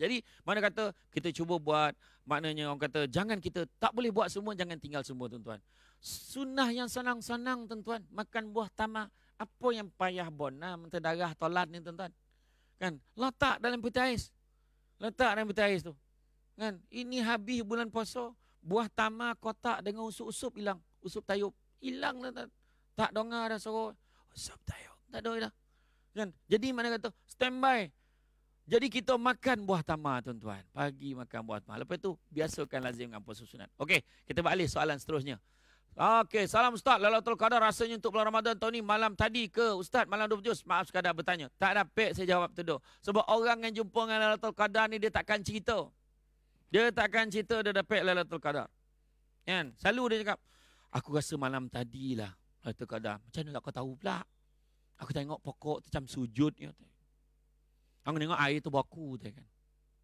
Jadi mana kata kita cuba buat, maknanya orang kata jangan kita tak boleh buat semua, jangan tinggal semua tuan-tuan. Sunnah yang senang-senang tuan-tuan, makan buah tamar. Apa yang payah bona menterdarah tolat ni tuan-tuan? Kan? Letak dalam peti ais. Letak dalam peti ais tu. Kan? Ini habis bulan puasa, buah tamar kotak dengan usup-usup hilang. Usup tayub hilang tuan-tuan. Tak dengar dah suruh usup tayub. Tak ada dah. Kan? Jadi mana kata standby. Jadi kita makan buah tamar tuan-tuan. Pagi makan buah tamar. Lepas tu biasakan lazim dengan puasa sunat. Okey, kita balik soalan seterusnya. Okey, salam Ustaz. Lailatul Qadar rasanya untuk bulan Ramadan tahun ni malam tadi ke Ustaz? Malam 20 juz. Maaf sekadar bertanya. Tak dapat saya jawab tu. Sebab orang yang jumpa dengan Lailatul Qadar ni dia takkan cerita. Dia takkan cerita dia dapat Lailatul Qadar. Kan? Selalu dia cakap, aku rasa malam tadi lah Lailatul Qadar. Macam mana lah kau tahu pula? Aku tengok pokok tu macam sujud. Aku tengok air tu baku. Kan?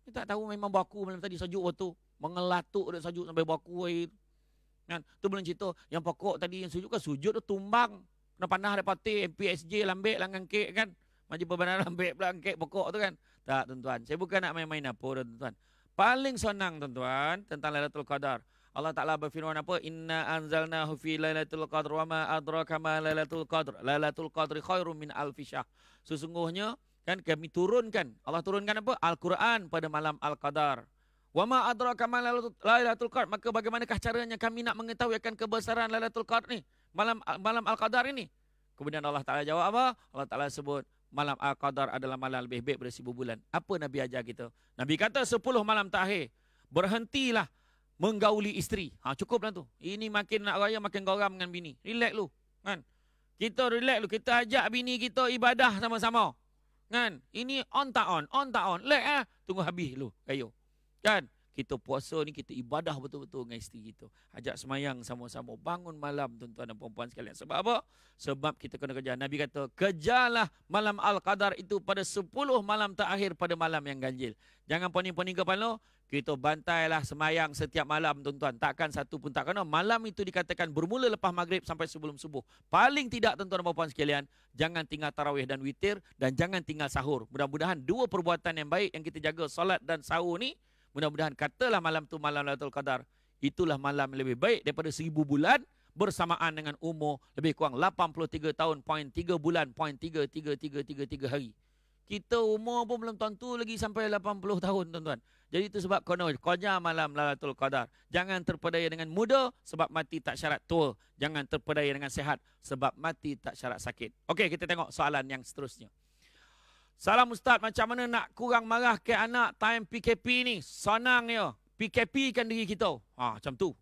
Dia tak tahu memang baku malam tadi sejuk waktu. Mengelatuk dia sejuk sampai baku air. Kan? Tu belum cerita. Yang pokok tadi yang sujud kan sujud tu tumbang. Kena panah ada patih. MPSJ lambik lah ngangkik kan. Majlis Pembinaan lambik pula ngangkik pokok tu kan. Tak tuan-tuan. Saya bukan nak main-main apa tuan-tuan. Paling senang tuan-tuan tentang Lailatul Qadar. Allah Ta'ala berfirman apa? Inna anzalnahu fi Lailatul Qadr wa ma adraka ma Lailatul Qadr. Lailatul Qadri khairum min alfi syahr. Sesungguhnya kan kami turunkan. Allah turunkan apa? Al-Quran pada malam Al-Qadar. Wa ma adraka ma Lailatul Qadr. Maka bagaimanakah caranya kami nak mengetahui akan kebesaran Lailatul Qadr ni? Malam Al-Qadar ini. Kemudian Allah Ta'ala jawab apa? Allah Ta'ala sebut malam Al-Qadar adalah malam lebih baik ber 1000 bulan. Apa Nabi ajar kita? Nabi kata 10 malam terakhir. Berhentilah menggauli isteri. Cukuplah tu. Ini makin nak raya makin geram dengan bini. Relax lu. Kan? Kita relax lu. Kita ajak bini kita ibadah sama-sama. Kan? Ini on tak on. On tak on. Relax Tunggu habis lu. Kayu. Kan? Kita puasa ni kita ibadah betul-betul dengan isteri kita. Ajak semayang sama-sama. Bangun malam tuan-tuan dan perempuan sekalian. Sebab apa? Sebab kita kena kejar. Nabi kata, kejarlah malam Al-Qadar itu pada 10 malam terakhir pada malam yang ganjil. Jangan poning-poning kepala. Kita bantailah semayang setiap malam tuan-tuan. Takkan satu pun tak kena. Malam itu dikatakan bermula lepas maghrib sampai sebelum subuh. Paling tidak tuan-tuan dan perempuan sekalian. Jangan tinggal tarawih dan witir. Dan jangan tinggal sahur. Mudah-mudahan dua perbuatan yang baik yang kita jaga solat dan sahur ni. Mudah-mudahan katalah malam tu malam Lailatul Qadar. Itulah malam yang lebih baik daripada 1000 bulan. Bersamaan dengan umur lebih kurang 83 tahun. 3 bulan. 3 hari. Kita umur pun belum tentu lagi sampai 80 tahun tuan-tuan. Jadi itu sebab konya malam Lailatul Qadar. Jangan terpedaya dengan muda sebab mati tak syarat tua. Jangan terpedaya dengan sehat sebab mati tak syarat sakit. Okey, kita tengok soalan yang seterusnya. Salam Ustaz, macam mana nak kurang marah ke anak time PKP ni? Senang ya. PKP kan diri kita. Macam tu.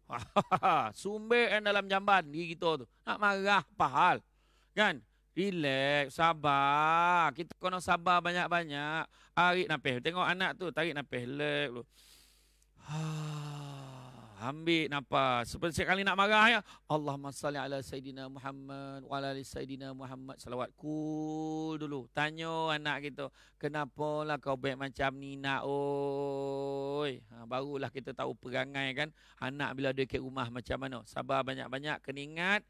Sumber yang dalam jamban diri kita tu. Nak marah apa hal? Kan? Relax, sabar. Kita kena sabar banyak-banyak. Tarik nafas. Tengok anak tu, tarik nafas. Relax dulu. Ambil nafas. Seperti sekali nak marah ya. Allahumma salli ala Sayyidina Muhammad wa ala ali Sayyidina Muhammad. Salawat. Cool dulu. Tanya anak kita. Kenapalah kau baik macam ni nak oi. Barulah kita tahu perangai kan. Anak bila dia ke rumah macam mana. Sabar banyak-banyak. Kena ingat.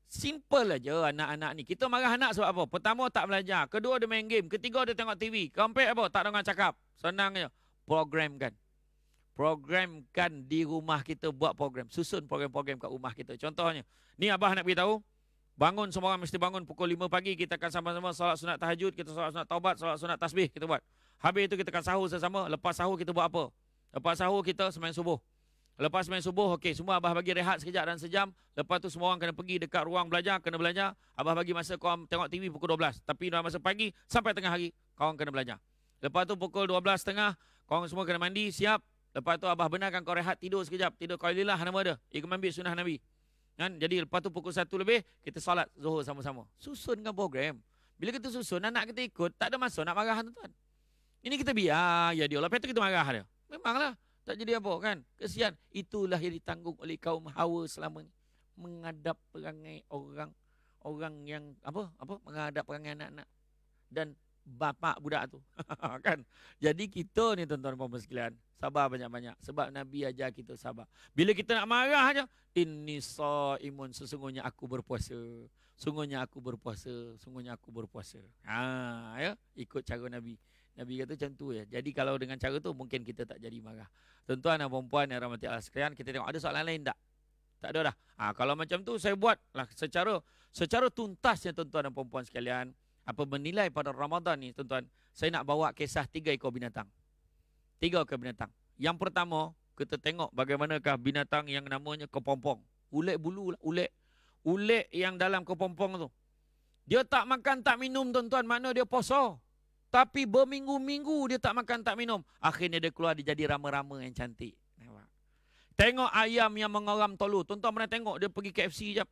Simple aja anak-anak ni. Kita marah anak sebab apa? Pertama tak belajar. Kedua dia main game. Ketiga dia tengok TV. Keempat apa? Tak dengar cakap. Senang je. Programkan. Programkan di rumah kita buat program. Susun program-program kat rumah kita. Contohnya. Ni Abah nak beritahu. Bangun semua orang mesti bangun pukul 5 pagi. Kita akan sama-sama solat sunat tahajud. Kita solat sunat taubat. Solat sunat tasbih. Kita buat. Habis itu kita akan sahur sesama. Lepas sahur kita buat apa? Lepas sahur kita sembahyang subuh. Lepas main subuh, okey, semua Abah bagi rehat sekejap dan sejam. Lepas tu semua orang kena pergi dekat ruang belajar, kena belajar. Abah bagi masa kau tengok TV pukul 12. Tapi dalam masa pagi sampai tengah hari, kau kena belajar. Lepas tu pukul 12.30, kau semua kena mandi, siap. Lepas tu Abah benarkan kau rehat, tidur sekejap. Tidur qailillah nama dia. Ikut ambil sunnah Nabi. Kan? Jadi lepas tu pukul 1 lebih, kita solat zuhur sama-sama. Susunkan program. Bila kita susun, anak kita ikut, tak ada masa nak marah tuan-tuan. Ini kita biar, ya dia. Lepas tu kita marah dia. Memanglah. Tak jadi apa kan? Kesian. Itulah yang ditanggung oleh kaum Hawa selama ni. Menghadap perangai orang yang menghadap perangai anak-anak dan bapa budak tu. Kan? Jadi kita ni tuan-tuan dan puan sekalian, sabar banyak-banyak sebab Nabi ajar kita sabar. Bila kita nak marah aja, inni shaimun, sesungguhnya aku berpuasa. Sungguhnya aku berpuasa, sungguhnya aku berpuasa. Ya, ikut cara Nabi. Nabi kata macam tu ya. Jadi kalau dengan cara tu mungkin kita tak jadi marah. Tuan-tuan dan puan-puan yang rahmati Allah sekalian, kita tengok ada soalan lain tak? Tak ada dah. Kalau macam tu saya buatlah secara tuntasnya tuan-tuan dan puan-puan sekalian. Apa menilai pada Ramadan ni tuan-tuan, saya nak bawa kisah 3 ekor binatang. 3 ekor binatang. Yang pertama, kita tengok bagaimanakah binatang yang namanya kepompong. Ulet bulu lah, ulet. Ulet yang dalam kepompong tu. Dia tak makan, tak minum tuan-tuan, makna dia puasa. Tapi berminggu-minggu dia tak makan, tak minum. Akhirnya dia keluar, dia jadi rama-rama yang cantik. Tengok ayam yang mengoram tolu. Tuan-tuan pernah tengok dia pergi KFC jap.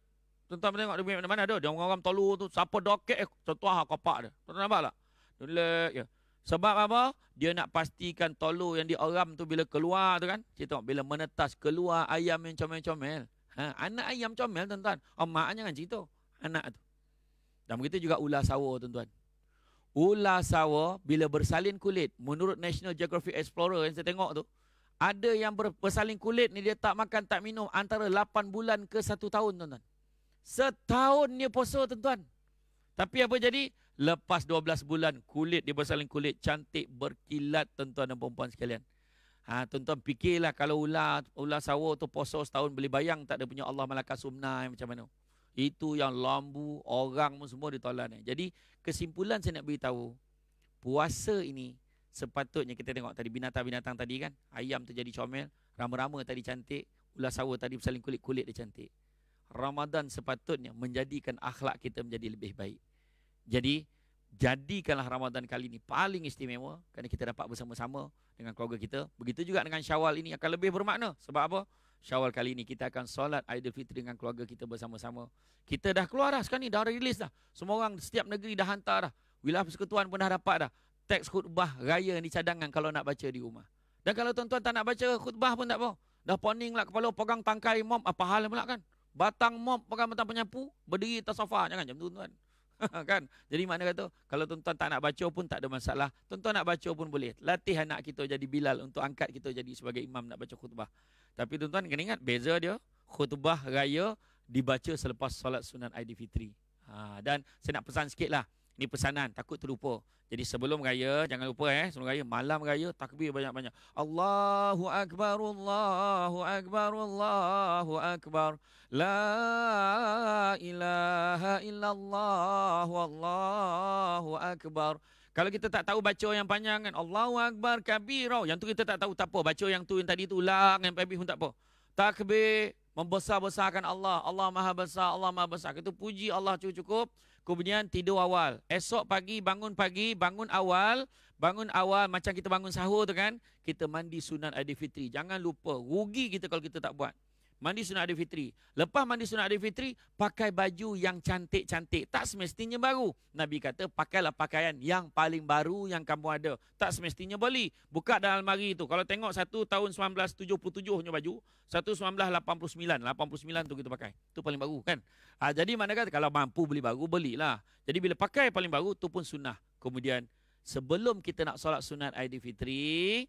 Tuan-tuan pernah tengok dia mana ada. Dia mengoram tolu tu. Siapa doket contoh kapak dia. Tuan-tuan nampak tak? Dolek je. Sebab apa? Dia nak pastikan tolu yang dioram tu bila keluar tu kan. Kita tengok bila menetas keluar ayam yang comel-comel. Anak ayam comel tuan-tuan. Mak jangan cerita. Anak tu. Dan begitu juga ular sawo tuan-tuan. Ular sawo bila bersalin kulit, menurut National Geographic Explorer yang saya tengok tu, ada yang bersalin kulit ni dia tak makan, tak minum antara 8 bulan ke 1 tahun tuan-tuan. Setahun dia puasa tuan-tuan. Tapi apa jadi? Lepas 12 bulan kulit dia bersalin kulit cantik berkilat tuan-tuan dan puan-puan sekalian. Tuan-tuan fikirlah kalau ular sawo tu puasa setahun, boleh bayang tak dia punya Allah Malaka Sumna macam mana. Itu yang lambu, orang semua ditolan. Jadi kesimpulan saya nak beritahu, puasa ini sepatutnya kita tengok tadi binatang-binatang tadi kan. Ayam tu jadi comel, rama-rama tadi cantik, ular sawo tadi bersalin kulit-kulit dia cantik. Ramadan sepatutnya menjadikan akhlak kita menjadi lebih baik. Jadi, jadikanlah Ramadan kali ini paling istimewa kerana kita dapat bersama-sama dengan keluarga kita. Begitu juga dengan Syawal ini akan lebih bermakna. Sebab apa? Syawal kali ini kita akan solat Aidilfitri dengan keluarga kita bersama-sama. Kita dah keluar dah sekarang ni, dah rilis dah. Semua orang setiap negeri dah hantar dah. Wilayah Persekutuan pun dah dapat dah teks khutbah raya ni cadangan kalau nak baca di rumah. Dan kalau tuan-tuan tak nak baca khutbah pun tak apa. Dah poning lah kepala pegang tangkai mop, apa hal pula kan? Batang mop pegang batang penyapu, berdiri atas sofa. Jangan macam tu tuan. Kan? Jadi makna kata kalau tuan-tuan tak nak baca pun tak ada masalah. Tuan-tuan nak baca pun boleh. Latih anak kita jadi Bilal untuk angkat kita jadi sebagai imam nak baca khutbah. Tapi tuan-tuan kena ingat beza dia, khutbah raya dibaca selepas solat sunat Aidilfitri. Dan saya nak pesan sikit lah. Ini pesanan, takut terlupa. Jadi sebelum raya, jangan lupa sebelum raya, malam raya takbir banyak-banyak. Allahu Akbar, Allahu Akbar, Allahu Akbar. La ilaha illallah, Allahu Akbar. Kalau kita tak tahu baca yang panjang kan, Allahu Akbar kabira. Yang tu kita tak tahu, tak apa. Baca yang tu yang tadi tu ulang, yang habis pun tak apa. Takbir, membesar-besarkan Allah. Allah Maha Besar, Allah Maha Besar. Kita puji Allah cukup. Kemudian tidur awal. Esok pagi, bangun awal macam kita bangun sahur tu kan. Kita mandi sunat Aidilfitri. Jangan lupa, rugi kita kalau kita tak buat. Mandi sunat Aidilfitri. Lepas mandi sunat Aidilfitri, pakai baju yang cantik-cantik. Tak semestinya baru. Nabi kata, pakailah pakaian yang paling baru yang kamu ada. Tak semestinya beli. Buka dalam almari tu. Kalau tengok satu tahun 1977 punya baju, satu 1989. 89 tu kita pakai. Tu paling baru kan. Jadi mana kata, kalau mampu beli baru, belilah. Jadi bila pakai paling baru, tu pun sunnah. Kemudian, sebelum kita nak solat sunat Aidilfitri,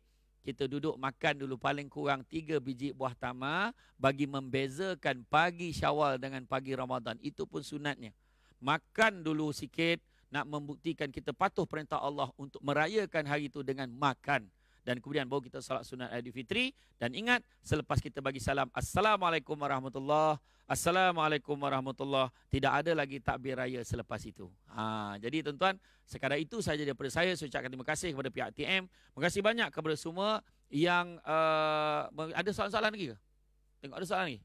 kita duduk makan dulu paling kurang 3 biji buah tamar bagi membezakan pagi Syawal dengan pagi Ramadan. Itu pun sunatnya. Makan dulu sikit nak membuktikan kita patuh perintah Allah untuk merayakan hari itu dengan makan. Dan kemudian baru kita salat sunat Aidilfitri. Dan ingat, selepas kita bagi salam, Assalamualaikum warahmatullahi wabarakatuh. Assalamualaikum warahmatullahi wabarakatuh. Tidak ada lagi takbir raya selepas itu. Jadi tuan-tuan, sekadar itu sahaja daripada saya. Saya ucapkan terima kasih kepada pihak TM. Terima kasih banyak kepada semua yang ada soalan-soalan lagi ke? Tengok ada soalan lagi.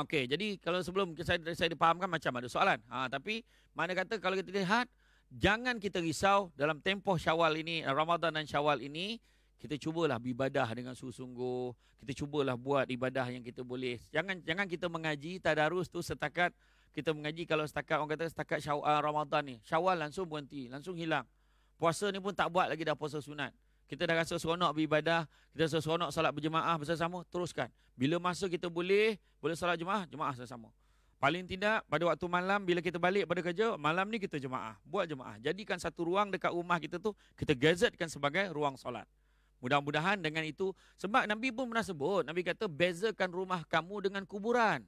Okey. Jadi kalau sebelum saya dipahamkan macam ada soalan. Tapi mana kata kalau kita lihat, jangan kita risau dalam tempoh Syawal ini, Ramadan dan Syawal ini, kita cubalah beribadah dengan sungguh-sungguh. Kita cubalah buat ibadah yang kita boleh. Jangan kita mengaji tadarus tu setakat kita mengaji kalau setakat orang kata setakat Ramadan ni. Syawal langsung berhenti, langsung hilang. Puasa ni pun tak buat lagi dah puasa sunat. Kita dah rasa seronok beribadah, kita rasa seronok salat berjemaah bersama, teruskan. Bila masa kita boleh salat jemaah bersama. Paling tidak pada waktu malam bila kita balik pada kerja, malam ni kita jemaah, buat jemaah. Jadikan satu ruang dekat rumah kita tu kita gazetkan sebagai ruang solat. Mudah-mudahan dengan itu, sebab Nabi pun pernah sebut, Nabi kata bezakan rumah kamu dengan kuburan.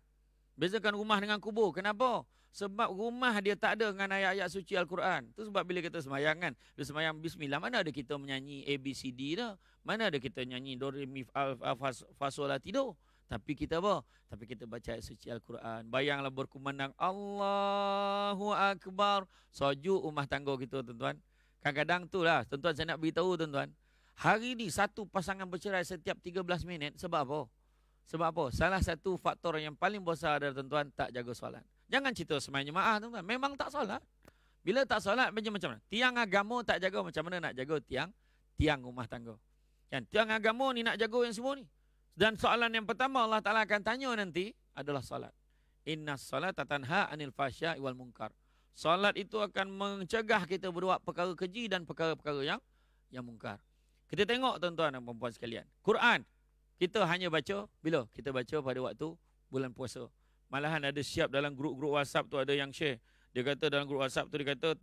Bezakan rumah dengan kubur. Kenapa? Sebab rumah dia tak ada dengan ayat-ayat suci Al-Quran. Tu sebab bila kita semayang kan, bila semayang bismillah, mana ada kita menyanyi ABCD dah. Mana ada kita nyanyi do re mi fa sol la ti do. Tapi kita apa? Tapi kita baca ayat suci Al-Quran. Bayanglah berkumandang Allahu Akbar. Sujud rumah tangga kita, tuan-tuan. Kadang-kadang tu lah, tuan-tuan, saya nak beritahu tuan-tuan. Hari ni satu pasangan bercerai setiap 13 minit. Sebab apa? Sebab apa? Salah satu faktor yang paling besar adalah tuan-tuan tak jaga solat. Jangan cerita semayang jemaah tuan-tuan. Memang tak solat. Bila tak solat macam mana? Tiang agama tak jaga, macam mana nak jaga tiang rumah tangga? Kan? Tiang agama ni nak jaga yang semua ni. Dan soalan yang pertama Allah Ta'ala akan tanya nanti adalah solat. Inna salata tanha anil fasya'i wal munkar. Solat itu akan mencegah kita berbuat perkara keji dan perkara-perkara yang mungkar. Kita tengok tuan-tuan dan puan-puan sekalian. Quran kita hanya baca bila? Kita baca pada waktu bulan puasa. Malahan ada siap dalam grup-grup WhatsApp tu ada yang share. Dia kata dalam grup WhatsApp tu dia kata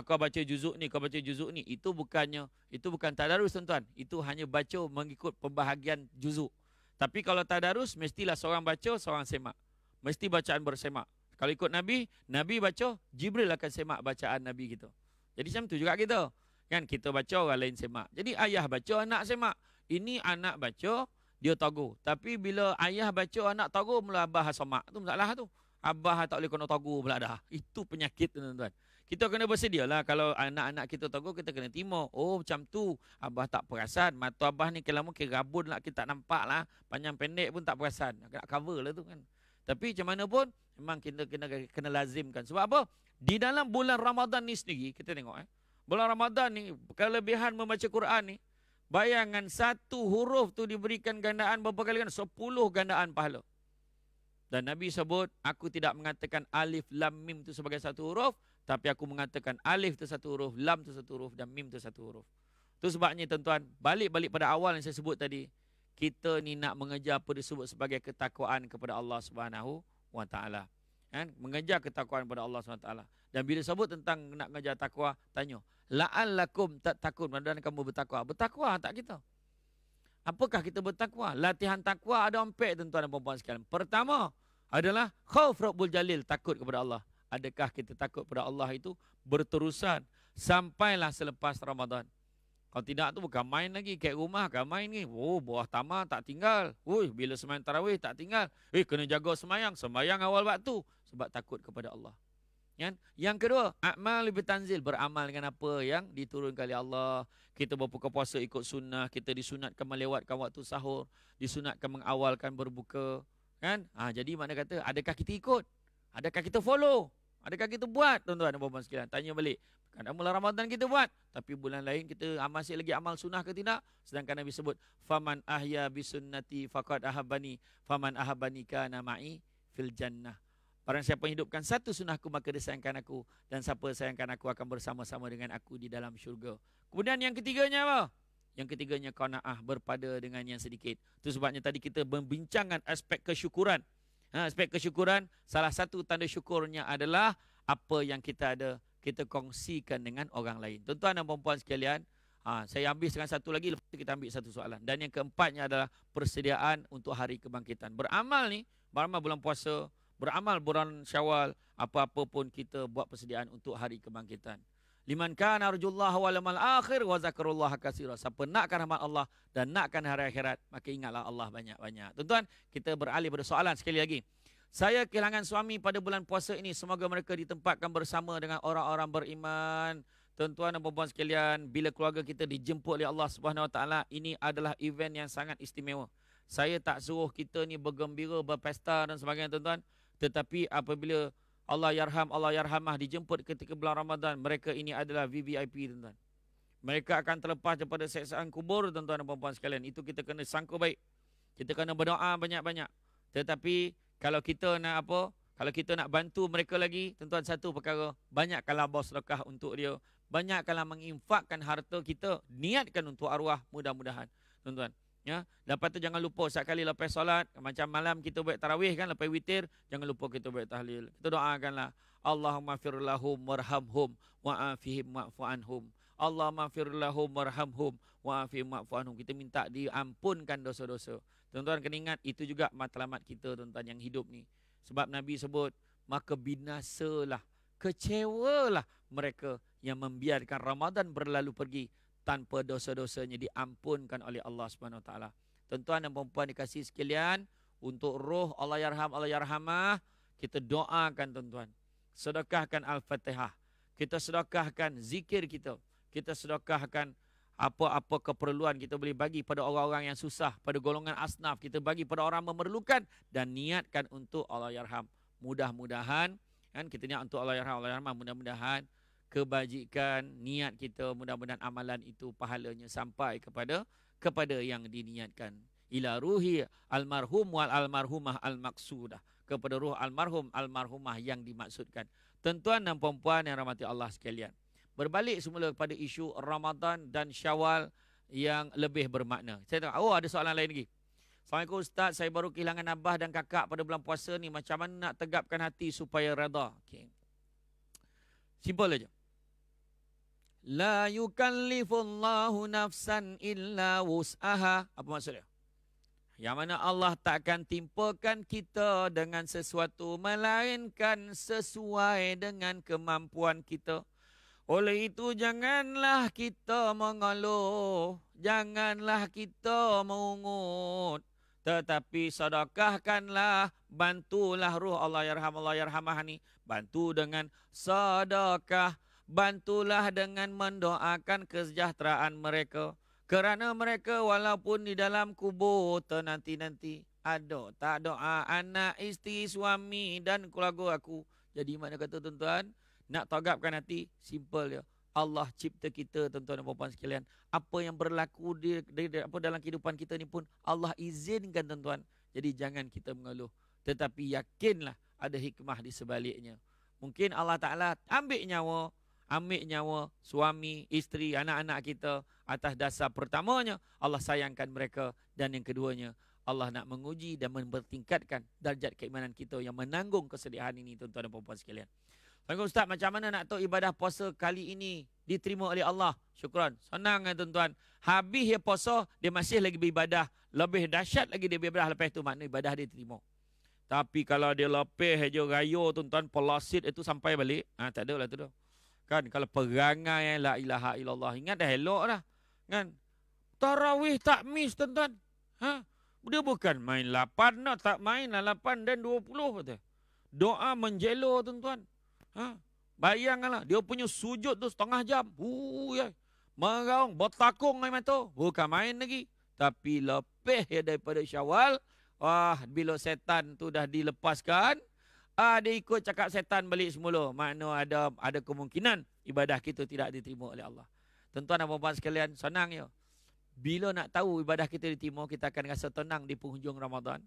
kau baca juzuk ni, kau baca juzuk ni. Itu bukan tadarus tuan-tuan. Itu hanya baca mengikut pembahagian juzuk. Tapi kalau tadarus mestilah seorang baca, seorang semak. Mesti bacaan bersemak. Kalau ikut Nabi, Nabi baca, Jibril akan semak bacaan Nabi kita. Jadi macam tu juga kita. Kan kita baca, orang lain semak. Jadi ayah baca, anak semak. Ini anak baca, dia tagur. Tapi bila ayah baca, anak tagur, mula abah semak. Itu masalah tu. Abah tak boleh kena tagur pula dah. Itu penyakit tuan-tuan. Kita kena bersedia lah. Kalau anak-anak kita tagur, kita kena timur. Oh macam tu. Abah tak perasan. Mata abah ni kalau mungkin rabun lah. Kita tak nampak lah. Panjang pendek pun tak perasan. Nak cover lah tu kan. Tapi macam mana pun, memang kita kena lazimkan. Sebab apa? Di dalam bulan Ramadan ni sendiri, kita tengok bulan Ramadan ni, kelebihan membaca Quran ni, bayangan satu huruf tu diberikan gandaan berapa kali kan? 10 gandaan pahala. Dan Nabi sebut, aku tidak mengatakan alif, lam, mim tu sebagai satu huruf, tapi aku mengatakan alif tu satu huruf, lam tu satu huruf, dan mim tu satu huruf. Itu sebabnya tuan-tuan, balik pada awal yang saya sebut tadi, kita ni nak mengejar apa disebut sebagai ketakwaan kepada Allah Subhanahu wa taala. Kan? Mengejar ketakwaan kepada Allah Subhanahu wa taala. Dan bila sebut tentang nak mengejar takwa, tanya, la'allakum tattaqun, mudah-mudahan kamu bertakwa. Bertakwa tak kita? Apakah kita bertakwa? Latihan takwa ada empat tuan-tuan dan puan-puan sekalian. Pertama adalah khauf rabbul jalil, takut kepada Allah. Adakah kita takut kepada Allah itu berterusan sampailah selepas Ramadan? Kalau tidak tu bukan main lagi. Kat rumah kan main ni. Oh, buah tamar tak tinggal. Bila semayang tarawih tak tinggal. Kena jaga semayang. Semayang awal waktu. Sebab takut kepada Allah. Yang kedua, a'mal bitanzil, beramal dengan apa yang diturunkan oleh Allah. Kita berbuka puasa ikut sunnah, kita disunatkan melewatkan waktu sahur, disunatkan mengawalkan berbuka, kan? Jadi mana kata, adakah kita ikut? Adakah kita follow? Adakah kita buat? Tuan-tuan dan puan-puan sekalian, tanya balik. Kadang bulan Ramadan kita buat, tapi bulan lain kita masih lagi amal sunnah ke tidak? Sedangkan Nabi sebut, faman ahya bisunnati faqad ahabbani, faman ahabbani kana ma'i fil jannah. Barang siapa yang hidupkan satu sunnahku, maka dia sayangkan aku. Dan siapa sayangkan aku akan bersama-sama dengan aku di dalam syurga. Kemudian yang ketiganya apa? Yang ketiganya qanaah, berpada dengan yang sedikit. Itu sebabnya tadi kita membincangkan aspek kesyukuran. Aspek kesyukuran, salah satu tanda syukurnya adalah apa yang kita ada, kita kongsikan dengan orang lain. Tuan-tuan dan puan-puan sekalian, saya habis dengan satu lagi, lepas itu kita ambil satu soalan. Dan yang keempatnya adalah persediaan untuk hari kebangkitan. Beramal ni, beramal bulan puasa, beramal bulan Syawal, apa-apa pun kita buat persediaan untuk hari kebangkitan. Liman kana arjullaha wal yawmal akhir wa zakarullaha katsira. Siapa nakkan rahmat Allah dan nakkan hari akhirat, maka ingatlah Allah banyak-banyak. Tuan-tuan, kita beralih pada soalan sekali lagi. Saya kehilangan suami pada bulan puasa ini. Semoga mereka ditempatkan bersama dengan orang-orang beriman. Tuan-tuan dan puan-puan sekalian, bila keluarga kita dijemput oleh Allah Subhanahu wa taala, ini adalah event yang sangat istimewa. Saya tak suruh kita ni bergembira, berpesta dan sebagainya tuan-tuan. Tetapi apabila Allah yarhamah dijemput ketika bulan Ramadan, mereka ini adalah VVIP tuan-tuan. Mereka akan terlepas daripada siksaan kubur tuan-tuan dan puan-puan sekalian. Itu kita kena sangka baik. Kita kena berdoa banyak-banyak. Tetapi kalau kita nak apa? Kalau kita nak bantu mereka lagi, tuan-tuan, satu perkara, banyakkanlah bawa sedekah untuk dia. Banyakkanlah menginfakkan harta kita, niatkan untuk arwah mudah-mudahan. Tuan-tuan. Ya, lepas tu jangan lupa sekali lepas solat, macam malam kita buat tarawih kan, lepas witir, jangan lupa kita buat tahlil. Kita doakanlah, Allahumma fir lahum warhamhum wa'afihim wa'fu anhum. Allahumma fir lahum warhamhum wa'afihim wa'fu anhum. Kita minta diampunkan dosa-dosa. Tuan-tuan kena ingat, itu juga matlamat kita tuan-tuan yang hidup ni. Sebab Nabi sebut, maka binasalah, kecewalah mereka yang membiarkan Ramadan berlalu pergi tanpa dosa-dosanya diampunkan oleh Allah Subhanahu Wa Taala. Tuan-tuan dan puan-puan dikasihi sekalian, untuk roh Allah yarham Allah yarhamah, kita doakan tuan-tuan. Sedekahkan Al-Fatihah. Kita sedekahkan zikir kita. Kita sedekahkan apa-apa keperluan kita boleh bagi pada orang-orang yang susah, pada golongan asnaf, kita bagi pada orang memerlukan dan niatkan untuk Allah yarham. Mudah-mudahan kan kita niat untuk Allah yarham Allah yarhamah, mudah-mudahan kebajikan niat kita, mudah-mudahan amalan itu pahalanya sampai kepada yang diniatkan. Ila ruhi almarhum wal almarhumah al-maqsudah, kepada ruh almarhum almarhumah yang dimaksudkan. Tuan-tuan dan puan-puan yang rahmati Allah sekalian, berbalik semula kepada isu Ramadan dan Syawal yang lebih bermakna. Saya tengok, ada soalan lain lagi. Assalamualaikum Ustaz, saya baru kehilangan abah dan kakak pada bulan puasa ni. Macam mana nak tegapkan hati supaya redha? Okay. Simple aja. La yukallifullahu nafsan illa wus'aha. Apa maksudnya? Yang mana Allah tak akan timpakan kita dengan sesuatu melainkan sesuai dengan kemampuan kita. Oleh itu janganlah kita mengeluh, janganlah kita mengungut, tetapi sedekahkanlah, bantulah ruh Allah yarhamah ni, bantu dengan sedekah, bantulah dengan mendoakan kesejahteraan mereka. Kerana mereka walaupun di dalam kubur nanti-nanti ada tak doa anak, isteri, suami dan keluarga aku. Jadi mana kata tuan-tuan, nak tagapkan hati, simple dia. Allah cipta kita tuan-tuan dan puan-puan sekalian. Apa yang berlaku dalam kehidupan kita ni pun Allah izinkan tuan-tuan. Jadi jangan kita mengeluh, tetapi yakinlah ada hikmah di sebaliknya. Mungkin Allah Ta'ala ambil nyawa suami, isteri, anak-anak kita atas dasar pertamanya Allah sayangkan mereka, dan yang keduanya Allah nak menguji dan mempertingkatkan darjat keimanan kita yang menanggung kesedihan ini tuan-tuan dan puan-puan sekalian. Assalamualaikum Ustaz, macam mana nak tahu ibadah puasa kali ini diterima oleh Allah? Syukran. Senang tuan-tuan. Habis dia puasa, dia masih lagi beribadah. Lebih dahsyat lagi dia beribadah lepas tu, makna ibadah dia diterima. Tapi kalau dia lepih aja raya tuan-tuan, pelasit itu sampai balik, tak ada lah tu dah. Kan kalau perangai la ilaha illallah, ingat dah elok dah. Kan? Tarawih tak miss tuan-tuan. Dia bukan main 8 dah, tak main lah 8 dan 20 betul. Doa menjelo tuan-tuan. Bayangkanlah dia punya sujud tu setengah jam. Meraung, bertakung main mata. Bukan main lagi. Tapi lebih ya daripada Syawal. Bila setan tu dah dilepaskan, dia ikut cakap setan balik semula. Makna ada kemungkinan ibadah kita tidak diterima oleh Allah. Tuan-tuan dan puan-puan sekalian, senang ya. Bila nak tahu ibadah kita diterima, kita akan rasa tenang di penghujung Ramadan.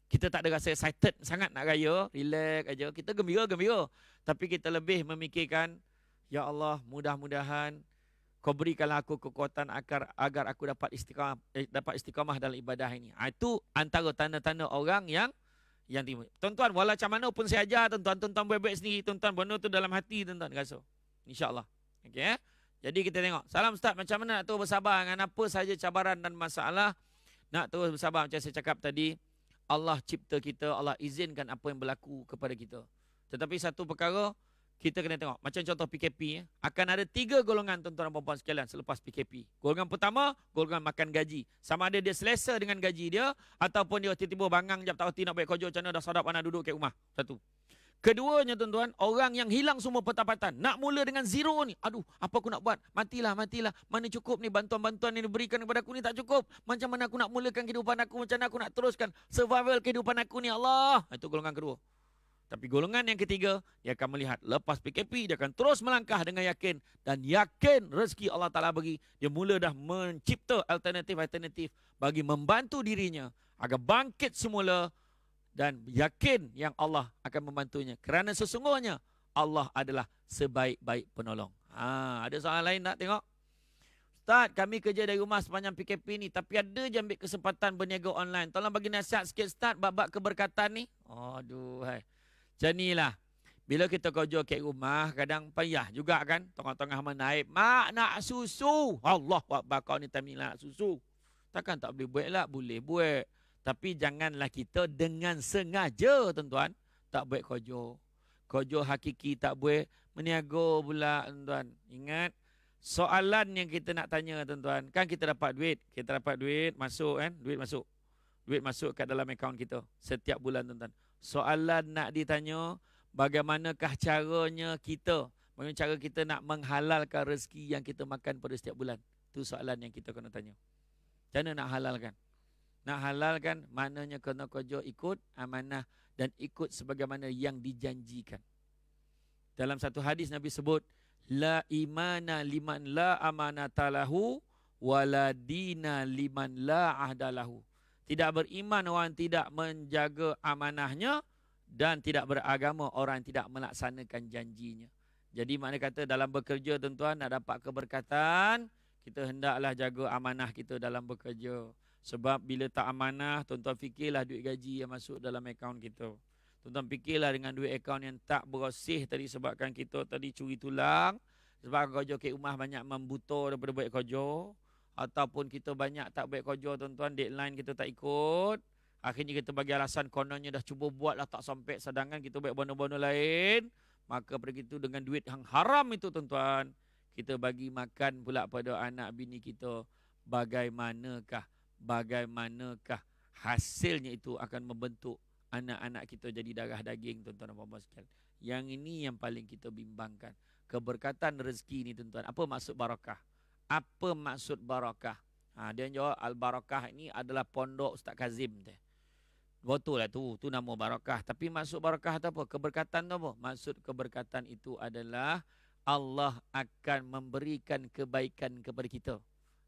Kita tak ada rasa excited sangat nak raya, relax aja. Kita gembira-gembira. Tapi kita lebih memikirkan, ya Allah, mudah-mudahan Kau berikanlah aku kekuatan agar aku dapat istiqamah dalam ibadah ini. Itu antara tanda-tanda orang yang terima. Tuan-tuan, walau macam mana pun saya ajar tuan-tuan baik-baik sendiri, tuan-tuan benda tu dalam hati tuan-tuan rasa. InsyaAllah. Okey. Jadi kita tengok. Salam Ustaz, macam mana nak terus bersabar dengan apa sahaja cabaran dan masalah? Nak terus bersabar macam saya cakap tadi, Allah cipta kita, Allah izinkan apa yang berlaku kepada kita. Tetapi satu perkara, kita kena tengok. Macam contoh PKP, akan ada 3 golongan tuan-tuan dan puan-puan sekalian selepas PKP. Golongan pertama, golongan makan gaji. Sama ada dia selesa dengan gaji dia, ataupun dia tiba-tiba bangang jap tak reti nak baik kerja, macam mana dah sadap anak duduk kat rumah. Satu. Keduanya tuan-tuan, orang yang hilang semua pendapatan. Nak mula dengan zero ni. Aduh, apa aku nak buat? Matilah. Mana cukup ni bantuan-bantuan yang diberikan kepada aku ni tak cukup. Macam mana aku nak mulakan kehidupan aku? Macam mana aku nak teruskan survival kehidupan aku ni, Allah? Itu golongan kedua. Tapi golongan yang ketiga, dia akan melihat lepas PKP, dia akan terus melangkah dengan yakin. Dan yakin rezeki Allah Ta'ala bagi. Dia mula dah mencipta alternatif-alternatif bagi membantu dirinya agar bangkit semula. Dan yakin yang Allah akan membantunya. Kerana sesungguhnya Allah adalah sebaik-baik penolong. Ada soalan lain tak tengok? Ustaz, kami kerja dari rumah sepanjang PKP ni, tapi ada je ambil kesempatan berniaga online. Tolong bagi nasihat sikit Ustaz, bab-bab keberkatan ni. Aduh, hai. Macam inilah. Bila kita kerja kat rumah, kadang payah juga kan. Tengah-tengah menaip. Mak nak susu. Allah Akbar, kau ni time ni nak susu. Takkan tak boleh buat lah? Boleh buat. Tapi janganlah kita dengan sengaja, tuan-tuan, tak buat kerja. Kerja hakiki tak boleh. Meniaga pula tuan-tuan. Ingat, soalan yang kita nak tanya tuan-tuan. Kan kita dapat duit. Kita dapat duit masuk kan. Duit masuk. Duit masuk kat dalam akaun kita setiap bulan tuan-tuan. Soalan nak ditanya, bagaimanakah caranya kita, bagaimana cara kita nak menghalalkan rezeki yang kita makan pada setiap bulan. Itu soalan yang kita kena tanya. Macam mana nak halalkan? Nak halalkan maknanya kena kerja ikut amanah dan ikut sebagaimana yang dijanjikan. Dalam satu hadis Nabi sebut, la imana liman la amanata lahu wala dina liman la ahdalahu. Tidak beriman orang tidak menjaga amanahnya dan tidak beragama orang yang tidak melaksanakan janjinya. Jadi makna kata dalam bekerja tuan-tuan nak dapat keberkatan, kita hendaklah jaga amanah kita dalam bekerja. Sebab bila tak amanah, tuan-tuan fikirlah duit gaji yang masuk dalam akaun kita. Tuan-tuan fikirlah dengan duit akaun yang tak bersih tadi sebabkan kita tadi curi tulang, sebab kerja ke rumah banyak membuta daripada buat kerja. Ataupun kita banyak tak buat kerja tuan-tuan, deadline kita tak ikut. Akhirnya kita bagi alasan kononnya dah cuba buat lah tak sampai, sedangkan kita buat benda-benda lain. Maka begitu dengan duit yang haram itu tuan-tuan, kita bagi makan pula pada anak bini kita. Bagaimanakah hasilnya itu akan membentuk anak-anak kita jadi darah daging tuan-tuan dan puan-puan sekalian. Yang ini yang paling kita bimbangkan. Keberkatan rezeki ini tuan-tuan. Apa maksud barakah? Apa maksud barakah? Dia jawab al-barakah ini adalah pondok Ustaz Kazim. Betul lah tu nama barakah. Tapi maksud barakah itu apa? Keberkatan itu apa? Maksud keberkatan itu adalah Allah akan memberikan kebaikan kepada kita.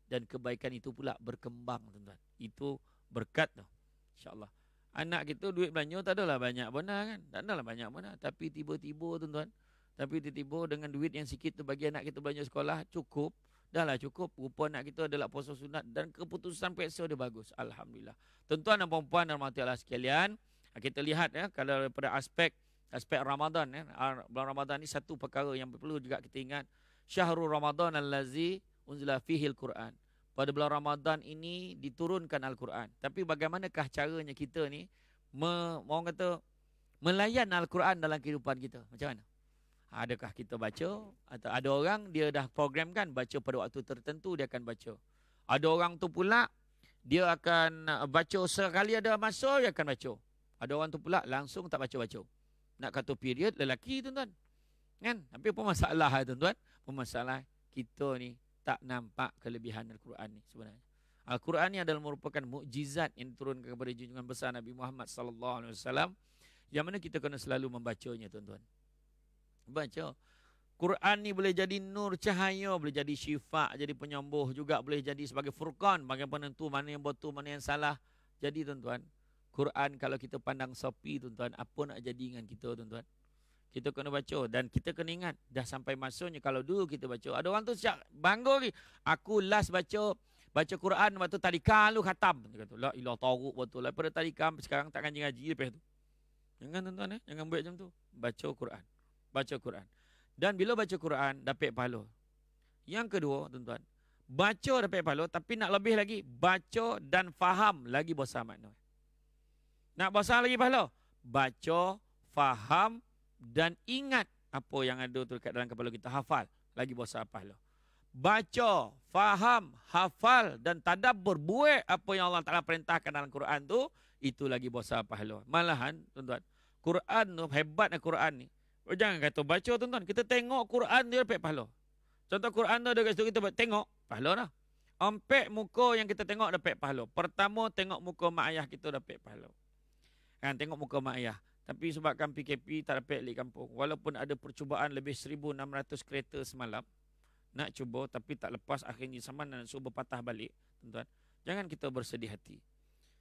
Dan kebaikan itu pula berkembang tuan-tuan. Itu berkat tu. InsyaAllah. Anak kita duit belanja tak adalah banyak benar kan? Tak adalah banyak benar. Tapi tiba-tiba tuan-tuan. Tapi tiba-tiba dengan duit yang sikit tu bagi anak kita belanja sekolah cukup. Dah lah cukup. Rupa anak kita adalah puasa sunat dan keputusan PSO dia bagus. Alhamdulillah. Tuan-tuan dan puan-puan dan rahmati Allah sekalian, kita lihat ya, kalau daripada aspek Ramadan ya, bulan Ramadan ni satu perkara yang perlu juga kita ingat. Syahrul Ramadan allazi unzila fihil Quran. Pada bulan Ramadan ini diturunkan Al-Quran. Tapi bagaimanakah caranya kita ni orang kata melayan Al-Quran dalam kehidupan kita? Macam mana? Adakah kita baca? Atau ada orang dia dah programkan baca pada waktu tertentu dia akan baca. Ada orang tu pula dia akan baca sekali ada masa dia akan baca. Ada orang tu pula langsung tak baca-baca. Nak kata period lelaki tuan-tuan. Kan? Tapi apa masalah tuan-tuan? Masalah kita ni tak nampak kelebihan Al-Quran ni sebenarnya. Al-Quran ni adalah merupakan mukjizat yang diturunkan kepada junjungan besar Nabi Muhammad sallallahu alaihi wasallam yang mana kita kena selalu membacanya tuan-tuan. Baca. Quran ni boleh jadi nur cahaya, boleh jadi syifa, jadi penyembuh juga, boleh jadi sebagai furqan, bagi penentu mana yang betul, mana yang salah. Jadi tuan-tuan, Quran kalau kita pandang sepi tuan-tuan, apa nak jadi dengan kita tuan-tuan? Kita kena baca dan kita kena ingat dah sampai masanya kalau dulu kita baca. Ada orang tu siap bangga lagi. Aku last baca Quran waktu tadika lu khatam. Dia kata la ilah taruq betul lah. Pada tadika sekarang tak ngaji lepas tu. Jangan tuan-tuan jangan buat macam tu. Baca Quran. Baca Quran. Dan bila baca Quran dapat pahala. Yang kedua tuan-tuan, baca dapat pahala tapi nak lebih lagi baca dan faham lagi besar makna. Nak besar lagi pahala. Baca, faham dan ingat apa yang ada tu dekat dalam kepala kita, hafal lagi besar pahala. Baca, faham, hafal dan tadabbur, buat apa yang Allah Taala perintahkan dalam Quran tu, itu lagi besar pahala. Malahan tuan-tuan, Quran tu hebatnya Quran ni. Jangan kata baca tuan-tuan, kita tengok Quran dia dapat pahala. Contoh Quran tu ada kat situ kita tengok, pahala dah. Empat muka yang kita tengok dapat pahala. Pertama tengok muka mak ayah kita dapat pahala. Kan tengok muka mak ayah. Tapi sebabkan PKP tak dapat balik kampung. Walaupun ada percubaan lebih 1,600 kereta semalam. Nak cuba tapi tak lepas akhirnya saman dan suruh berpatah balik. Tuan-tuan. Jangan kita bersedih hati.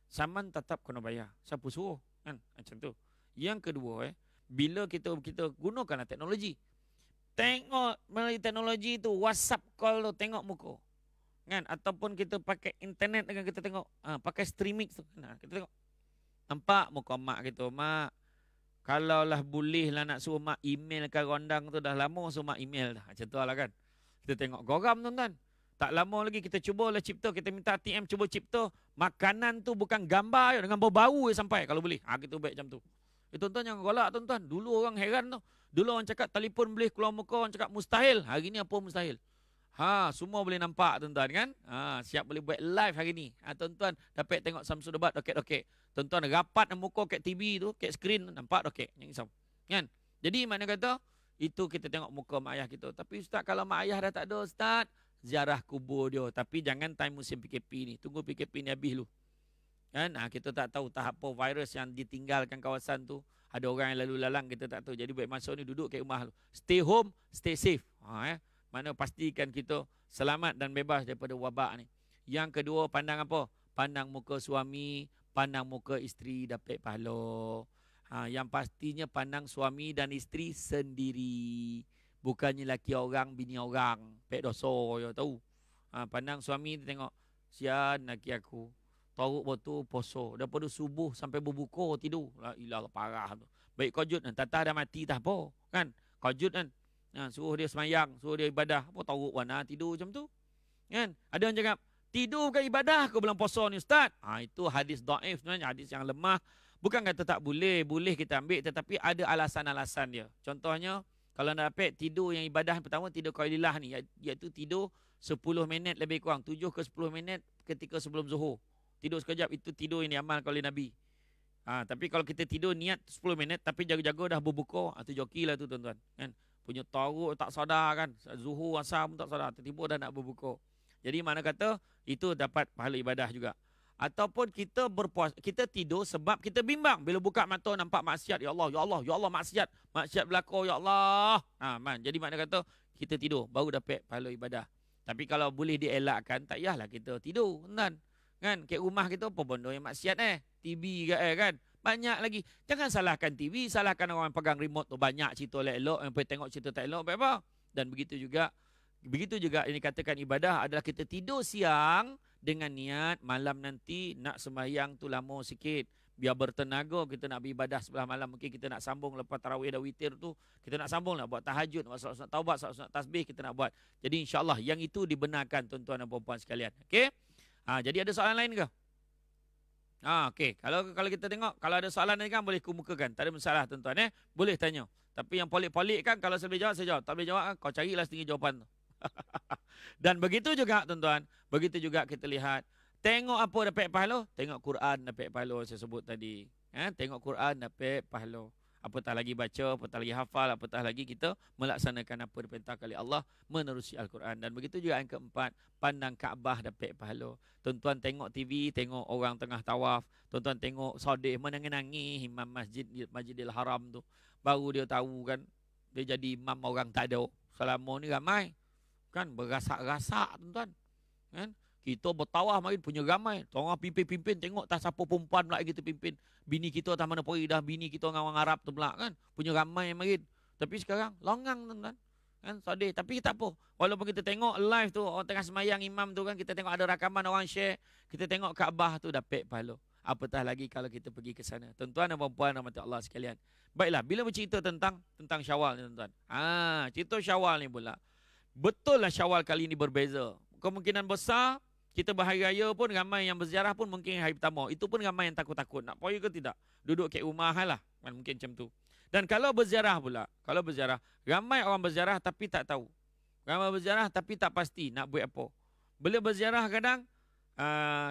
Saman tetap kena bayar. Siapa suruh? Kan? Macam tu. Yang kedua, bila kita gunakanlah teknologi. Tengok melalui teknologi tu. WhatsApp call tu. Tengok muka. Kan? Ataupun kita pakai internet dengan kita tengok. Pakai streaming tu. Nah, kita tengok. Nampak muka mak kita. Mak. Kalaulah boleh lah nak suruh mak email ke rondang tu, dah lama suruh mak email dah. Macam tu lah kan. Kita tengok geram tuan-tuan. Tak lama lagi kita cubalah cipta, kita minta TM cuba cipta. Makanan tu bukan gambar dengan bau-bau sampai kalau boleh. Kita buat macam tu. Tuan-tuan jangan golak tuan-tuan. Dulu orang heran tu. Dulu orang cakap telefon boleh keluar muka, orang cakap mustahil. Hari ni apa mustahil? Semua boleh nampak tuan-tuan kan? Siap boleh buat live hari ni. Tuan-tuan dapat tengok Samsul Debat dokek-dokek. Tuan-tuan rapat muka kat TV tu, kat skrin nampak dokek. Jangan risau. Kan? Jadi mana kata itu kita tengok muka mak ayah kita. Tapi ustaz kalau mak ayah dah tak ada ustaz, ziarah kubur dia. Tapi jangan time musim PKP ni. Tunggu PKP ni habis dulu. Kan? Kita tak tahu tahap apa virus yang ditinggalkan kawasan tu. Ada orang yang lalu lalang kita tak tahu. Jadi baik masuk ni duduk kat rumah dulu. Stay home, stay safe. Mana pastikan kita selamat dan bebas daripada wabak ni. Yang kedua, pandang apa? Pandang muka suami, pandang muka isteri dapat pahala. Yang pastinya pandang suami dan isteri sendiri. Bukannya laki orang, bini orang. Pek dosa, you tahu. Pandang suami tengok, sian laki aku. Toruk betul poso. Daripada subuh sampai berbuka tidur. La ilah parah tu. Baik kojut kan. Tatah dah mati tak apa. Kan? Kojut kan. Suruh dia semayang, suruh dia ibadah. Apa toruk warna tidur macam tu? Kan? Ada yang cakap, tidur bukan ibadah ke bulan puasa ni ustaz? Itu hadis dhaif sebenarnya, hadis yang lemah. Bukan kata tak boleh, boleh kita ambil tetapi ada alasan-alasan dia. Contohnya, kalau nak dapat tidur yang ibadah pertama, tidur qailillah ni, iaitu tidur 10 minit lebih kurang, 7 ke 10 minit ketika sebelum zuhur. Tidur sekejap, itu tidur yang diamalkan oleh Nabi. Tapi kalau kita tidur niat 10 minit tapi jaga-jaga dah berbuka, itu joki lah tu tuan-tuan. Kan? Punya taruk tak sadar kan. Zuhur, asar pun tak sadar. Tiba-tiba dah nak berbuka. Jadi mana kata itu dapat pahala ibadah juga. Ataupun kita kita tidur sebab kita bimbang. Bila buka mata nampak maksiat. Ya Allah, ya Allah, ya Allah maksiat. Maksiat berlaku, ya Allah. Jadi mana kata kita tidur. Baru dapat pahala ibadah. Tapi kalau boleh dielakkan, tak payahlah kita tidur. Kan? Kat rumah kita apa benda yang maksiat TV kan? Banyak lagi. Jangan salahkan TV, salahkan orang yang pegang remote tu. Banyak cerita elok-elok, yang pergi tengok cerita tak elok, apa? Dan begitu juga ini katakan ibadah adalah kita tidur siang dengan niat malam nanti nak sembahyang tu lama sikit. Biar bertenaga kita nak beribadah sebelah malam. Mungkin kita nak sambung lepas tarawih dan witir tu. Kita nak sambung nak buat tahajud, nak buat salat taubat, salat tasbih kita nak buat. Jadi insyaAllah yang itu dibenarkan tuan-tuan dan puan-puan sekalian. Okey? Jadi ada soalan lain ke? Okey. Kalau kita tengok, kalau ada soalan ni kan boleh kemukakan. Tak ada masalah tuan-tuan. Boleh tanya. Tapi yang polik-polik kan kalau saya boleh jawab, saya jawab. Tak boleh jawab kan, kau carilah setengah jawapan tu. Dan begitu juga tuan-tuan. Begitu juga kita lihat. Tengok apa dapat pahala? Tengok Quran dapat pahala saya sebut tadi. Tengok Quran dapat pahala. Apatah lagi baca, apatah lagi hafal, apatah lagi kita melaksanakan apa diperintahkan oleh Allah menerusi Al-Quran. Dan begitu juga yang keempat, pandang Kaabah dapat pahala. Tuan-tuan tengok TV, tengok orang tengah tawaf. Tuan-tuan tengok Saudih menangis-nangis imam Masjidil Haram tu. Baru dia tahu kan, dia jadi imam orang tak ada. Selama ni ramai. Kan berasak-rasak tuan-tuan. Kan? Kita bertawaf makin punya ramai. Orang pimpin-pimpin tengok tak siapa perempuan pula kita pimpin. Bini kita tak mana pergi dah. Bini kita dengan orang Arab tu pula kan. Punya ramai makin. Tapi sekarang longang tuan-tuan. Kan sedih. Tapi tak apa. Walaupun kita tengok live tu. Orang tengah semayang imam tu kan. Kita tengok ada rakaman orang share. Kita tengok Kaabah tu dapat pahala. Apatah lagi kalau kita pergi ke sana. Tuan-tuan dan puan-puan rahmat Allah sekalian. Baiklah. Bila bercerita tentang Syawal ni tuan-tuan. Cerita Syawal ni pula. Betul lah Syawal kali ni berbeza. Kemungkinan besar. Kita berhari raya pun ramai yang berziarah pun mungkin hari pertama. Itu pun ramai yang takut-takut. Nak pergi ke tidak? Duduk kat rumah lah. Mungkin macam tu. Dan kalau berziarah pula. Kalau berziarah. Ramai orang berziarah tapi tak tahu. Ramai berziarah tapi tak pasti nak buat apa. Bila berziarah kadang.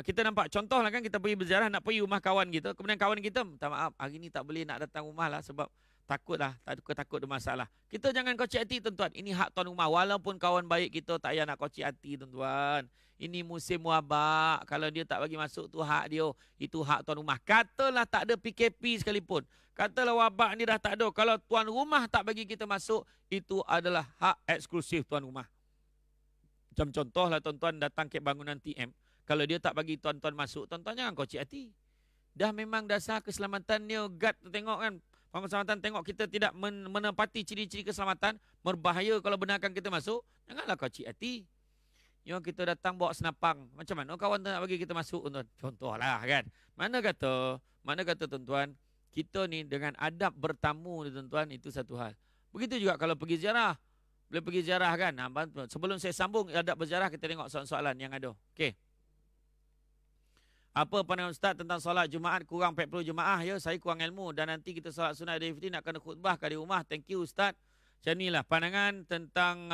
Kita nampak. Contoh lah kan kita pergi berziarah nak pergi rumah kawan kita. Kemudian kawan kita. Minta maaf. Hari ni tak boleh nak datang rumah lah. Sebab takut lah. Takut ada masalah. Kita jangan kocik hati tuan-tuan. Ini hak tuan rumah. Walaupun kawan baik kita tak payah nak kocik hati tuan-tuan. Ini musim wabak. Kalau dia tak bagi masuk tu hak dia. Itu hak tuan rumah. Katalah tak ada PKP sekalipun. Katalah wabak ni dah tak ada. Kalau tuan rumah tak bagi kita masuk. Itu adalah hak eksklusif tuan rumah. Macam contoh lah tuan-tuan datang ke bangunan TM. Kalau dia tak bagi tuan-tuan masuk. Tuan-tuan jangan kocik hati. Dah memang dasar keselamatan dia. Guard tu tengok kan. Keselamatan tengok kita tidak menepati ciri-ciri keselamatan. Berbahaya kalau benarkan kita masuk. Janganlah kocik hati. Yang kita datang bawa senapang. Macam mana kawan tu nak bagi kita masuk tuan? Contohlah kan. Mana kata tuan-tuan, kita ni dengan adab bertamu tuan-tuan itu satu hal. Begitu juga kalau pergi ziarah. Boleh pergi ziarah kan. Sebelum saya sambung adab berziarah kita tengok soalan-soalan yang ada. Okey. Apa pandangan Ustaz tentang solat Jumaat kurang 40 jemaah ya? Saya kurang ilmu dan nanti kita solat sunat Idul Fitri nak kena khutbah kat di rumah. Thank you Ustaz. Macam inilah pandangan tentang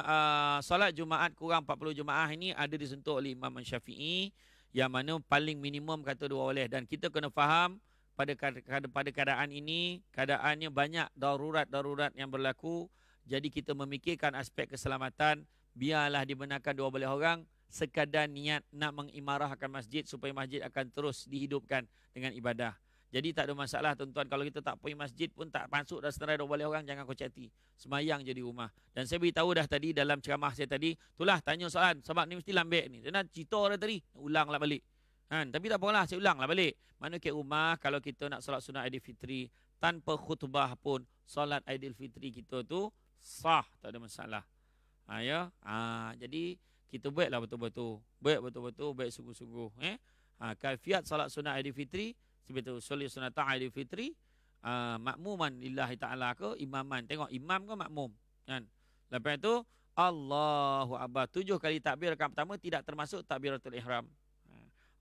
solat Jumaat kurang 40 jemaah ini ada disentuh oleh Imam Syafi'i yang mana paling minimum kata 2 boleh, dan kita kena faham pada keadaan ini keadaannya banyak darurat-darurat yang berlaku. Jadi kita memikirkan aspek keselamatan, biarlah dibenarkan 2 boleh orang sekadar niat nak mengimarahkan masjid supaya masjid akan terus dihidupkan dengan ibadah. Jadi tak ada masalah tuan-tuan, kalau kita tak pergi masjid pun tak masuk dah seterai 2 boleh orang, jangan kocak hati. Semayang je di rumah. Dan saya beritahu dah tadi dalam ceramah saya tadi, itulah tanya soalan sebab ni mesti lambik ni. Dia nak cerita dah tadi, ulanglah balik. Tapi tak apalah, saya ulanglah balik. Mana kat rumah kalau kita nak solat sunat Aidil Fitri tanpa khutbah pun, solat Aidil Fitri kita tu sah, tak ada masalah. Jadi kita buatlah betul-betul. Buat betul-betul, buat sungguh-sungguh. Kaifiat solat sunat Aidil Fitri, seperti solat sunat Aidil Fitri, makmuman lillahi ta'ala ke imaman. Tengok imam ke makmum. Kan? Lepas itu, Allahu Akbar. 7 kali takbir rakaat pertama tidak termasuk takbiratul ihram.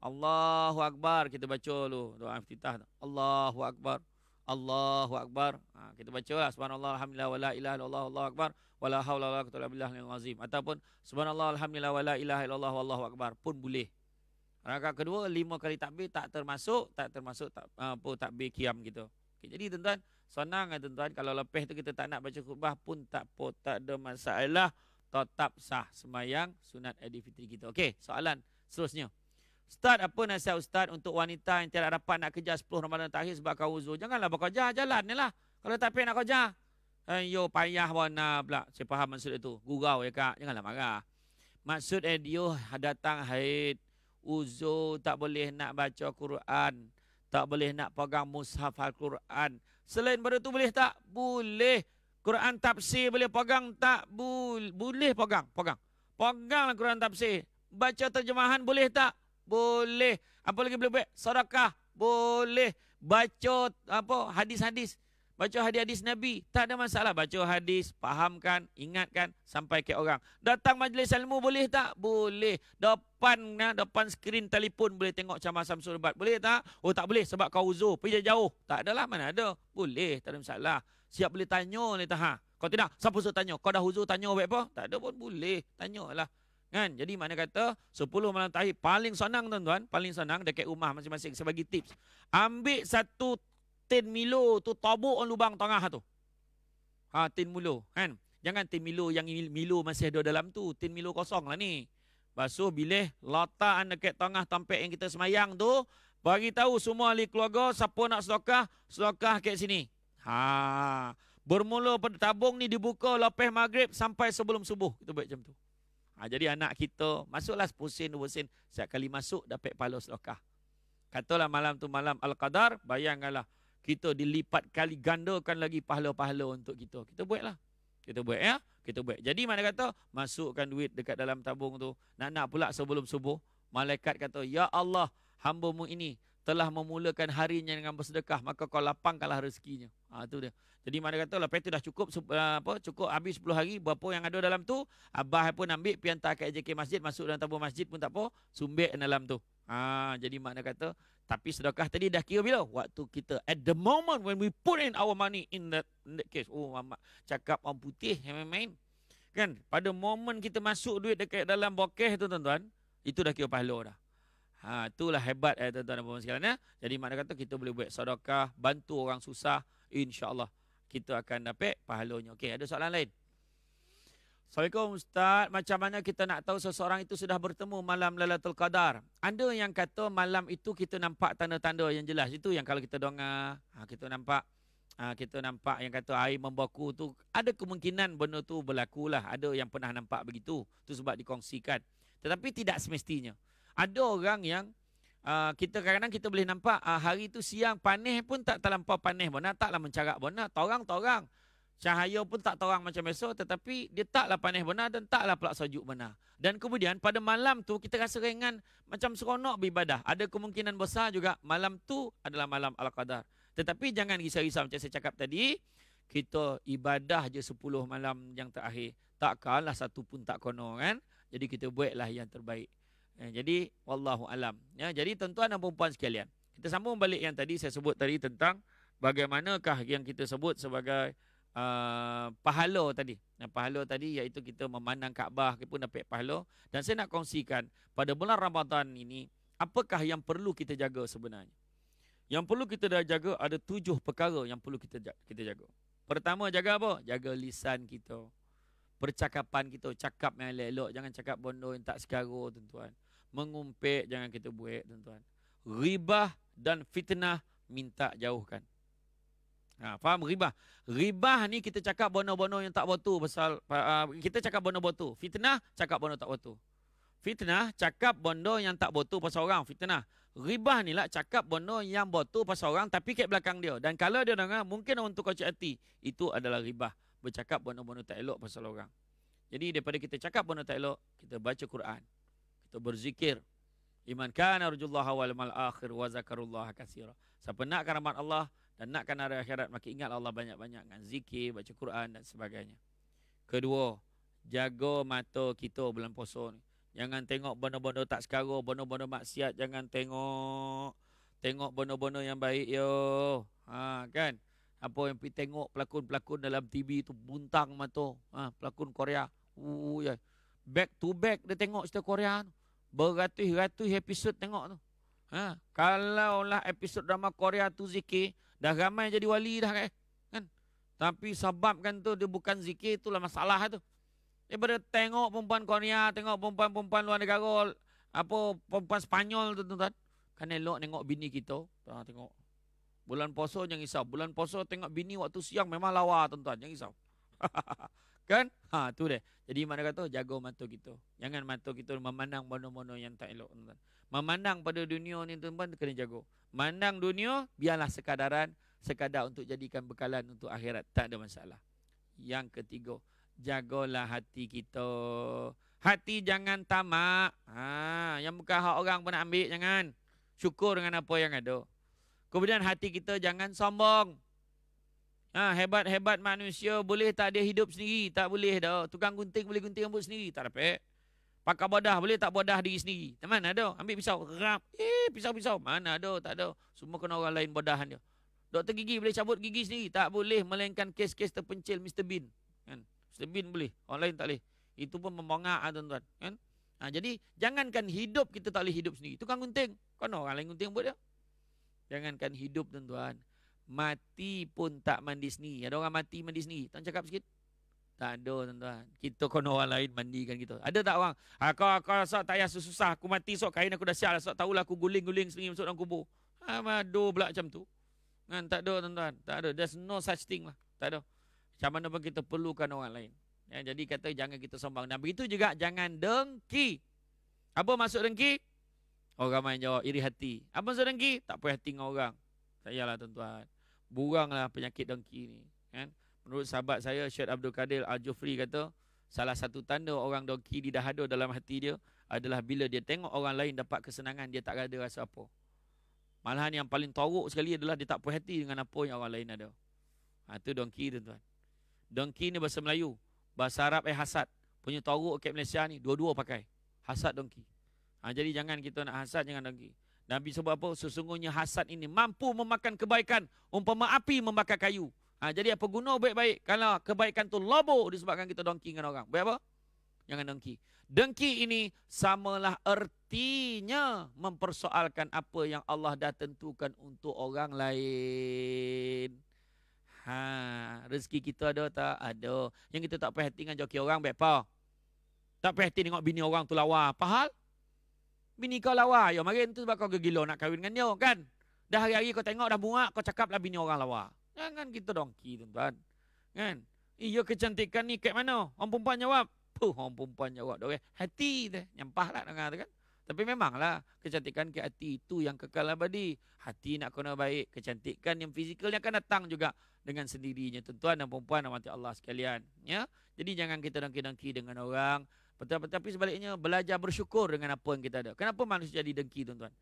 Allahu Akbar. Kita baca dulu doa iftitah. Allahu Akbar. Allahu Akbar. Kita baca lah. Subhanallah, alhamdulillah, wa la ilaha illallah, Allahu Akbar. Wala haula wala quwwata illa billahil azim. Ataupun subhanallah alhamdulillah wala ilaha illallah wallahu akbar pun boleh. Rakaat kedua 5 kali takbir tak termasuk takbir qiyam gitu. Okay, jadi tuan-tuan, senang tuan-tuan, kalau lepas tu kita tak nak baca khutbah pun tak ada masalah, tetap sah sembahyang sunat Aidil Fitri kita. Okey, soalan seterusnya. Ustaz, apa nasihat Ustaz untuk wanita yang tidak dapat nak kerja 10 Ramadan terakhir sebab kau uzur? Janganlah bekerja, jalan ni lah. Kalau tak payah nak kerja, yo payah warna pula. Saya faham maksud itu. Gurau ya kak. Janganlah marah. Maksud dia datang haid, uzur, tak boleh nak baca Quran, tak boleh nak pegang mushaf Al-Quran. Selain pada tu boleh tak? Boleh. Quran tafsir boleh pegang tak? Boleh pegang. Peganglah Quran tafsir. Baca terjemahan boleh tak? Boleh. Apa lagi boleh buat? Sedekah. Boleh. Baca hadis-hadis. Baca hadis-hadis Nabi, tak ada masalah. Baca hadis, fahamkan, ingatkan, sampai ke orang. Datang majlis ilmu boleh tak? Boleh. Depan skrin telefon boleh tengok ceramah Samsul Ubat. Boleh tak? Oh tak boleh sebab kau uzur. Pergi jauh. Tak adalah, mana ada. Boleh, tak ada masalah. Siap boleh tanya ni taha. Kau tidak, siapa suruh tanya? Kau dah uzur tanya apa? Tak ada pun boleh. Tanyalah. Kan? Jadi mana kata 10 malam terakhir paling senang tuan-tuan. Paling senang dekat rumah masing-masing. Saya bagi tips. Ambil satu tin Milo tu, tabuk lubang tengah tu. Tin Milo kan. Jangan tin Milo yang Milo masih ada dalam tu. Tin Milo kosong lah ni. Basuh bilih letak dekat tengah tempat yang kita semayang tu. Bagi tahu semua ahli keluarga, siapa nak sedekah kat sini. Bermula pada tabung ni dibuka lepas maghrib sampai sebelum subuh. Kita buat macam tu. Jadi anak kita masuklah 10 sen, 20 sen. Setiap kali masuk dapat pahala sedekah. Katalah malam tu malam Al-Qadar, bayangkanlah kita dilipat kali gandakan lagi pahala-pahala untuk kita. Kita buatlah. Kita buat ya. Kita buat. Jadi mana kata masukkan duit dekat dalam tabung tu. Nak pula sebelum subuh. Malaikat kata, ya Allah, hamba-Mu ini telah memulakan harinya dengan bersedekah. Maka kau lapangkanlah rezekinya. Itu dia. Jadi mana kata lepas tu dah cukup habis 10 hari. Berapa yang ada dalam tu. Abah pun ambil pergi hantar ke AJK masjid. Masuk dalam tabung masjid pun tak apa. Sumbek dalam tu. Jadi makna kata, tapi sedekah tadi dah kira bila? Waktu kita, at the moment when we put in our money in that case. Oh, Muhammad cakap orang putih yang main-main. Kan? Pada moment kita masuk duit dekat dalam bokeh tu tuan-tuan, itu dah kira pahala dah. Itulah hebat tuan-tuan dan puan sekalian. Jadi makna kata kita boleh buat sedekah, bantu orang susah, insya-Allah kita akan dapat pahalanya. Okey, ada soalan lain? Assalamualaikum Ustaz, macam mana kita nak tahu seseorang itu sudah bertemu malam Lailatul Qadar? Ada yang kata malam itu kita nampak tanda-tanda yang jelas. Itu yang kalau kita dengar, kita nampak yang kata air membeku tu, ada kemungkinan benda tu berlakulah. Ada yang pernah nampak begitu. Itu sebab dikongsikan. Tetapi tidak semestinya. Ada orang yang kita kadang-kadang kita boleh nampak hari itu siang panas pun tak terlampau panas benar, taklah mencarak benar, torang-torang. Cahaya pun tak terang macam biasa, tetapi dia taklah panas benar dan taklah pula sejuk benar. Dan kemudian pada malam tu kita rasa ringan, macam seronok beribadah. Ada kemungkinan besar juga malam tu adalah malam Al-Qadar. Tetapi jangan risau-risau macam saya cakap tadi, kita ibadah je 10 malam yang terakhir. Tak kalah satu pun tak kono kan. Jadi kita buatlah yang terbaik. Jadi wallahu alam. Jadi tuan-tuan dan puan sekalian, kita sambung balik yang tadi saya sebut tadi tentang bagaimanakah yang kita sebut sebagai pahala tadi. Pahala tadi iaitu kita memandang Kaabah, kita pun dapat pahala. Dan saya nak kongsikan pada bulan Ramadan ini, apakah yang perlu kita jaga sebenarnya? Yang perlu kita dah jaga ada 7 perkara yang perlu kita jaga. Pertama, jaga apa? Jaga lisan kita. Percakapan kita, cakap yang elok-elok, jangan cakap bodoh yang tak sekara, tuan-tuan. Mengumpet jangan kita buat, tuan-tuan. Ribah dan fitnah minta jauhkan. Faham ribah? Ribah ni kita cakap bono-bono yang tak betul pasal kita cakap bono betul. Fitnah cakap bono tak betul. Fitnah cakap bono yang tak betul pasal orang, fitnah. Ribah ni lah cakap bono yang betul pasal orang tapi kat belakang dia. Dan kalau dia dengar mungkin untuk kocok hati, itu adalah ribah. Bercakap bono-bono tak elok pasal orang. Jadi daripada kita cakap bono tak elok, kita baca Quran. Kita berzikir. Iman kana arjullaha wal mal akhir wa zakarullaha katsira. Siapa nakkan rahmat Allah dan nakkan hari akhirat, maka ingat Allah banyak-banyak dengan zikir, baca Quran dan sebagainya. Kedua, jaga mata kita bulan puasa ni. Jangan tengok benda-benda tak sekara, benda-benda maksiat, jangan tengok. Tengok benda-benda yang baik yo. Kan? Apa yang pergi tengok pelakon-pelakon dalam TV tu buntang mata. Pelakon Korea. Ya. Back to back dia tengok cerita Korea tu. Beratus-ratus episod tengok tu. Kalaulah episod drama Korea tu zikir, dah ramai jadi wali dah kan. Tapi sebabkan tu dia bukan zikir, itulah masalah tu. Daripada tengok perempuan Korea, tengok perempuan-perempuan luar negara, apa perempuan Spanyol tu tuan-tuan. Kan elok tengok bini kita. Tengok. Bulan puasa jangan risau. Bulan puasa tengok bini waktu siang memang lawa tuan-tuan, jangan risau. Kan? Tu dia. Jadi mana kata jaga mata kita. Jangan mata kita memandang benda-benda yang tak elok tuan-tuan. Memandang pada dunia ni tuan-tuan kena jaga. Mandang dunia biarlah sekadar untuk jadikan bekalan untuk akhirat, tak ada masalah. Yang ketiga, jagalah hati kita. Hati jangan tamak. Yang bukan hak orang pun nak ambil, jangan. Syukur dengan apa yang ada. Kemudian hati kita jangan sombong. Hebat-hebat manusia boleh tak dia hidup sendiri? Tak boleh dah. Tukang gunting boleh gunting rambut sendiri? Tak dapat. Pakai bodah boleh tak bodah diri sendiri? Mana ada? Ambil pisau, rap. Pisau-pisau. Mana ada? Tak ada. Semua kena orang lain bodahan dia. Doktor gigi boleh cabut gigi sendiri? Tak boleh. Melainkan kes-kes terpencil Mr. Bean. Kan? Mr. Bean boleh. Orang lain tak boleh. Itu pun membongak tuan-tuan. Kan? Jadi jangankan hidup kita tak boleh hidup sendiri. Tukang gunting. Kena orang lain gunting buat dia. Jangankan hidup tuan-tuan. Mati pun tak mandi sendiri. Ada orang mati mandi sendiri. Tuan cakap sikit. Tak ada tuan-tuan. Kita kena orang lain mandikan kita. Ada tak orang? Kau rasa tak payah susah. Aku mati sok kain aku dah siap lah. Sok tahulah aku guling-guling sendiri masuk dalam kubur. Madu pula macam tu. Kan? Tak ada tuan-tuan. Tak ada. There's no such thing lah. Tak ada. Macam mana pun kita perlukan orang lain. Jadi kata jangan kita sombong. Dan begitu juga jangan dengki. Apa maksud dengki? Orang main jawab iri hati. Apa maksud dengki? Tak puas hati dengan orang. Tak payahlah tuan-tuan. Buranglah penyakit dengki ni. Kan? Menurut sahabat saya, Syed Abdul Qadir Al-Jufri kata, salah satu tanda orang dengki di dahada dalam hati dia adalah bila dia tengok orang lain dapat kesenangan, dia tak ada rasa apa. Malahan yang paling teruk sekali adalah dia tak puas hati dengan apa yang orang lain ada. Itu dengki tuan-tuan. Dengki ni bahasa Melayu. Bahasa Arab hasad. Punya teruk kat Malaysia ni, dua-dua pakai. Hasad dengki. Jadi jangan kita nak hasad, jangan dengki. Nabi sebab apa? Sesungguhnya hasad ini mampu memakan kebaikan. Umpama api membakar kayu. Jadi apa guna baik-baik kalau kebaikan tu lobo disebabkan kita dengki dengan orang. Baik apa? Jangan dengki. Dengki ini samalah ertinya mempersoalkan apa yang Allah dah tentukan untuk orang lain. Rezeki kita ada tak? Ada. Yang kita tak perhati dengan joki orang, baik apa? Tak perhati tengok bini orang tu lawa. Apa hal? Bini kau lawa. Ya, mari tu sebab kau gegilo nak kahwin dengan dia, kan? Dah hari-hari kau tengok dah bunga, kau cakaplah bini orang lawa. Jangan kita dongki, tuan-tuan. Kan? Iya kecantikan ni kat mana? Orang perempuan jawab. Orang perempuan jawab. Hati tu. Nyampahlah dengar tu kan. Tapi memanglah kecantikan ke hati itu yang kekal abadi. Hati nak kena baik. Kecantikan yang fizikal yang akan datang juga dengan sendirinya. Tuan-tuan dan perempuan rahmati Allah sekalian. Ya? Jadi jangan kita dengki-dengki dengan orang. Tetapi sebaliknya belajar bersyukur dengan apa yang kita ada. Kenapa manusia jadi dengki, tuan-tuan?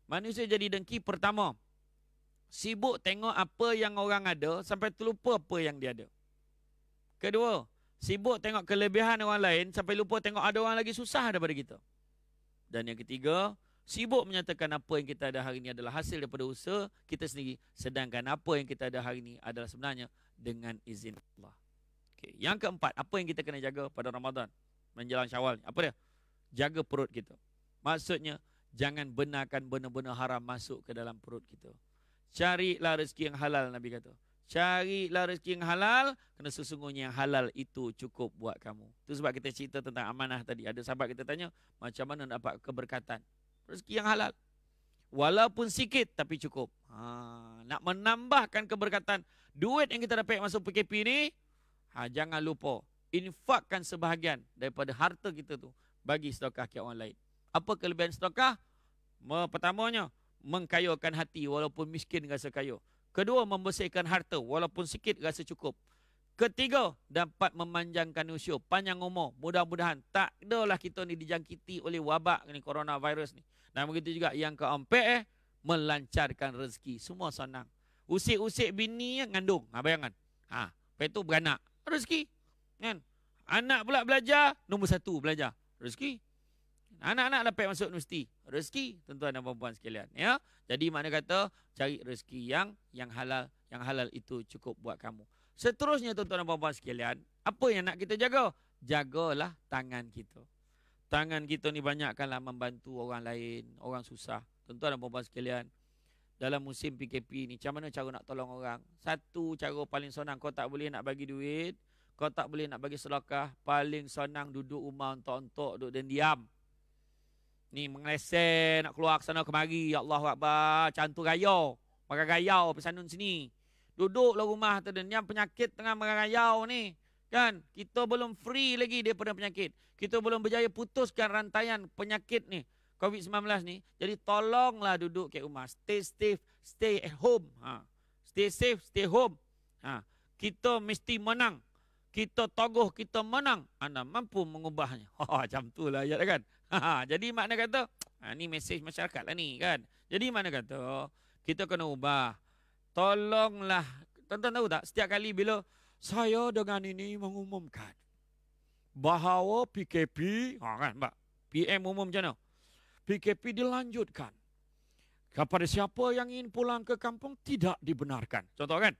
Manusia jadi dengki pertama. Sibuk tengok apa yang orang ada sampai terlupa apa yang dia ada. Kedua, sibuk tengok kelebihan orang lain sampai lupa tengok ada orang lagi susah daripada kita. Dan yang ketiga, sibuk menyatakan apa yang kita ada hari ini adalah hasil daripada usaha kita sendiri. Sedangkan apa yang kita ada hari ini adalah sebenarnya dengan izin Allah. Okay. Yang keempat, apa yang kita kena jaga pada Ramadan menjelang Syawal ni? Apa dia? Jaga perut kita. Maksudnya, jangan benarkan benda-benda haram masuk ke dalam perut kita. Carilah rezeki yang halal, Nabi kata. Carilah rezeki yang halal, kerana sesungguhnya yang halal itu cukup buat kamu. Itu sebab kita cerita tentang amanah tadi. Ada sahabat kita tanya, macam mana nak dapat keberkatan? Rezeki yang halal. Walaupun sikit, tapi cukup. Nak menambahkan keberkatan. Duit yang kita dapat masuk PKP ni, jangan lupa. Infakkan sebahagian daripada harta kita tu bagi sedekah ke orang lain. Apa kelebihan sedekah? Pertamanya, mengkayakan hati walaupun miskin rasa kaya. Kedua, membersihkan harta walaupun sikit rasa cukup. Ketiga, dapat memanjangkan usia, panjang umur. Mudah-mudahan tak adalah kita ni dijangkiti oleh wabak ni, coronavirus ni. Dan begitu juga yang keempat, melancarkan rezeki. Semua senang. Usik-usik bini yang ngandung. Bayangkan. Lepas tu beranak. Rezeki. Kan? Anak pula belajar, nombor satu belajar. Rezeki. Anak-anak dapat masuk universiti. Rezeki, tuan-tuan dan puan-puan sekalian. Ya? Jadi mana kata, cari rezeki yang halal. Yang halal itu cukup buat kamu. Seterusnya, tuan-tuan dan puan-puan sekalian, apa yang nak kita jaga? Jagalah tangan kita. Tangan kita ni banyakkanlah membantu orang lain, orang susah. Tuan-tuan dan puan-puan sekalian, dalam musim PKP ni, macam mana cara nak tolong orang? Satu cara paling senang, kau tak boleh nak bagi duit, kau tak boleh nak bagi sedekah, paling senang duduk rumah ontok-ontok, duduk dan diam. Ni mengeleseh, nak keluar ke sana kemari. Ya Allah Akbar. Cantu rayau. Makan rayau pesanun sini. Duduklah rumah tu dan yang penyakit tengah makan rayau ni. Kan? Kita belum free lagi daripada penyakit. Kita belum berjaya putuskan rantaian penyakit ni. COVID-19 ni. Jadi tolonglah duduk kat rumah. Stay safe, stay at home. Stay safe, stay home. Kita mesti menang. Kita togoh, kita menang. Anda mampu mengubahnya. Macam tu lah ayat kan. Jadi makna kata, ni mesej masyarakat lah ni kan. Jadi makna kata, kita kena ubah. Tolonglah. Tuan-tuan tahu tak, setiap kali bila saya dengan ini mengumumkan bahawa PKP, kan Mbak, PM umum macam mana? PKP dilanjutkan. Kepada siapa yang ingin pulang ke kampung, tidak dibenarkan. Contoh kan?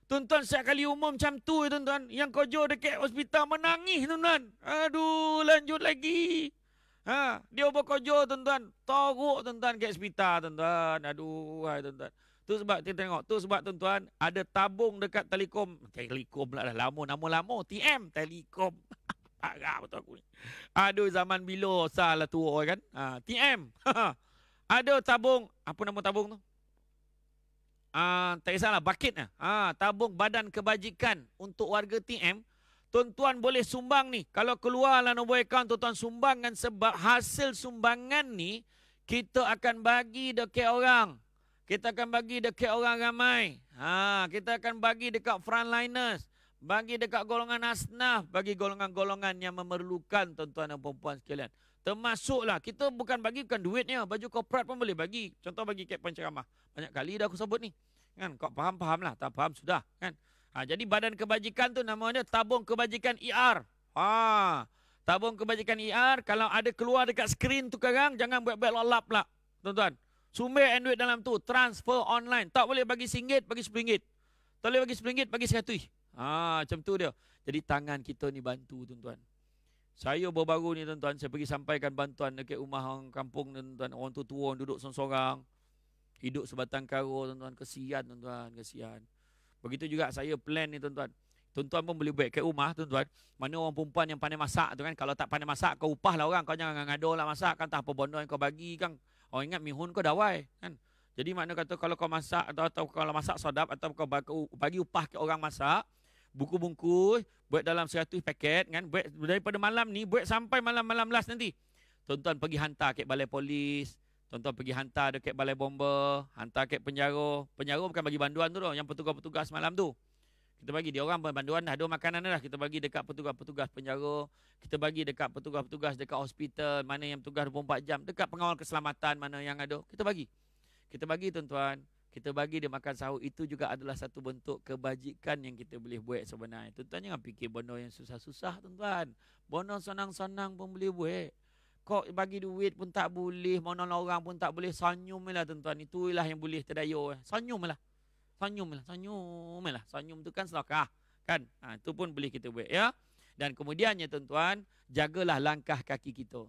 Tuan-tuan, setiap kali umum macam tu, tuan-tuan. Yang kerja dekat hospital menangis, tuan-tuan. Aduh, lanjut lagi. Dia bekerja, tuan-tuan. Teruk, tuan-tuan, kat hospital, tuan-tuan. Aduh, tuan-tuan. Tu sebab kita tengok. Tu sebab, tuan-tuan, ada tabung dekat Telekom. Telekom pula dah lama. TM, Telekom. Parah betul aku ni. Aduh, zaman bila salah tu kan. TM. Ada tabung. Apa nama tabung tu? Tak kisahlah, bucket lah. Tabung badan kebajikan untuk warga TM. Tuan-tuan boleh sumbang ni. Kalau keluarlah nombor akaun, tuan-tuan sumbangkan. Sebab hasil sumbangan ni, kita akan bagi dekat orang. Kita akan bagi dekat orang ramai. Kita akan bagi dekat frontliners. Bagi dekat golongan asnaf. Bagi golongan-golongan yang memerlukan, tuan-tuan dan perempuan sekalian. Termasuklah, kita bukan duitnya. Baju korporat pun boleh bagi. Contoh bagi kat penceramah. Banyak kali dah aku sebut ni. Kan? Kau faham lah. Tak faham sudah. Kan? Jadi badan kebajikan tu namanya tabung kebajikan ER. Tabung kebajikan ER, kalau ada keluar dekat skrin tu sekarang, jangan buat-buat lolap lah. Tuan-tuan. Sumber duit dalam tu. Transfer online. Tak boleh bagi RM1, bagi RM10. Tak boleh bagi RM10, bagi RM100. Macam tu dia. Jadi tangan kita ni bantu, tuan-tuan. Saya baru-baru ni, tuan-tuan, saya pergi sampaikan bantuan dekat rumah orang kampung, tuan-tuan. Orang tua-tua duduk sorang-sorang. Hidup sebatang kara, tuan-tuan. Kesian, tuan-tuan. Kesian. Begitu juga saya plan ni, tuan-tuan. Tuan-tuan pun boleh buat kat rumah, tuan-tuan. Mana orang perempuan yang pandai masak tu kan. Kalau tak pandai masak, kau upah lah orang. Kau jangan ngado lah masak kan. Tak apa benda yang kau bagi kan. Orang ingat mihun kau dawai kan. Jadi makna kata kalau kau masak atau kalau masak sodap atau kau bagi upah ke orang masak. Bungkus-bungkus. Buat dalam 100 paket kan. Buat daripada malam ni. Buat sampai malam-malam last nanti. Tuan-tuan pergi hantar ke balai polis. Tuan-tuan pergi hantar dekat balai bomba, hantar kat penjara. Penjara bukan bagi banduan tu, yang petugas-petugas malam tu. Kita bagi dia orang banduan dah, ada makanan dah. Kita bagi dekat petugas-petugas penjara. Kita bagi dekat petugas-petugas dekat hospital, mana yang petugas 24 jam. Dekat pengawal keselamatan, mana yang ada. Kita bagi. Kita bagi, tuan-tuan. Kita bagi dia makan sahur. Itu juga adalah satu bentuk kebajikan yang kita boleh buat sebenarnya. Tuan-tuan jangan fikir benda yang susah-susah, tuan-tuan. Benda senang-senang pun boleh buat. Kok bagi duit pun tak boleh, mau nolong orang pun tak boleh, senyum lah tuan-tuan. Itulah yang boleh terdayu. Senyum lah. Senyum tu kan sedekah. Kan? Itu pun boleh kita buat. Ya? Dan kemudiannya tuan-tuan, jagalah langkah kaki kita.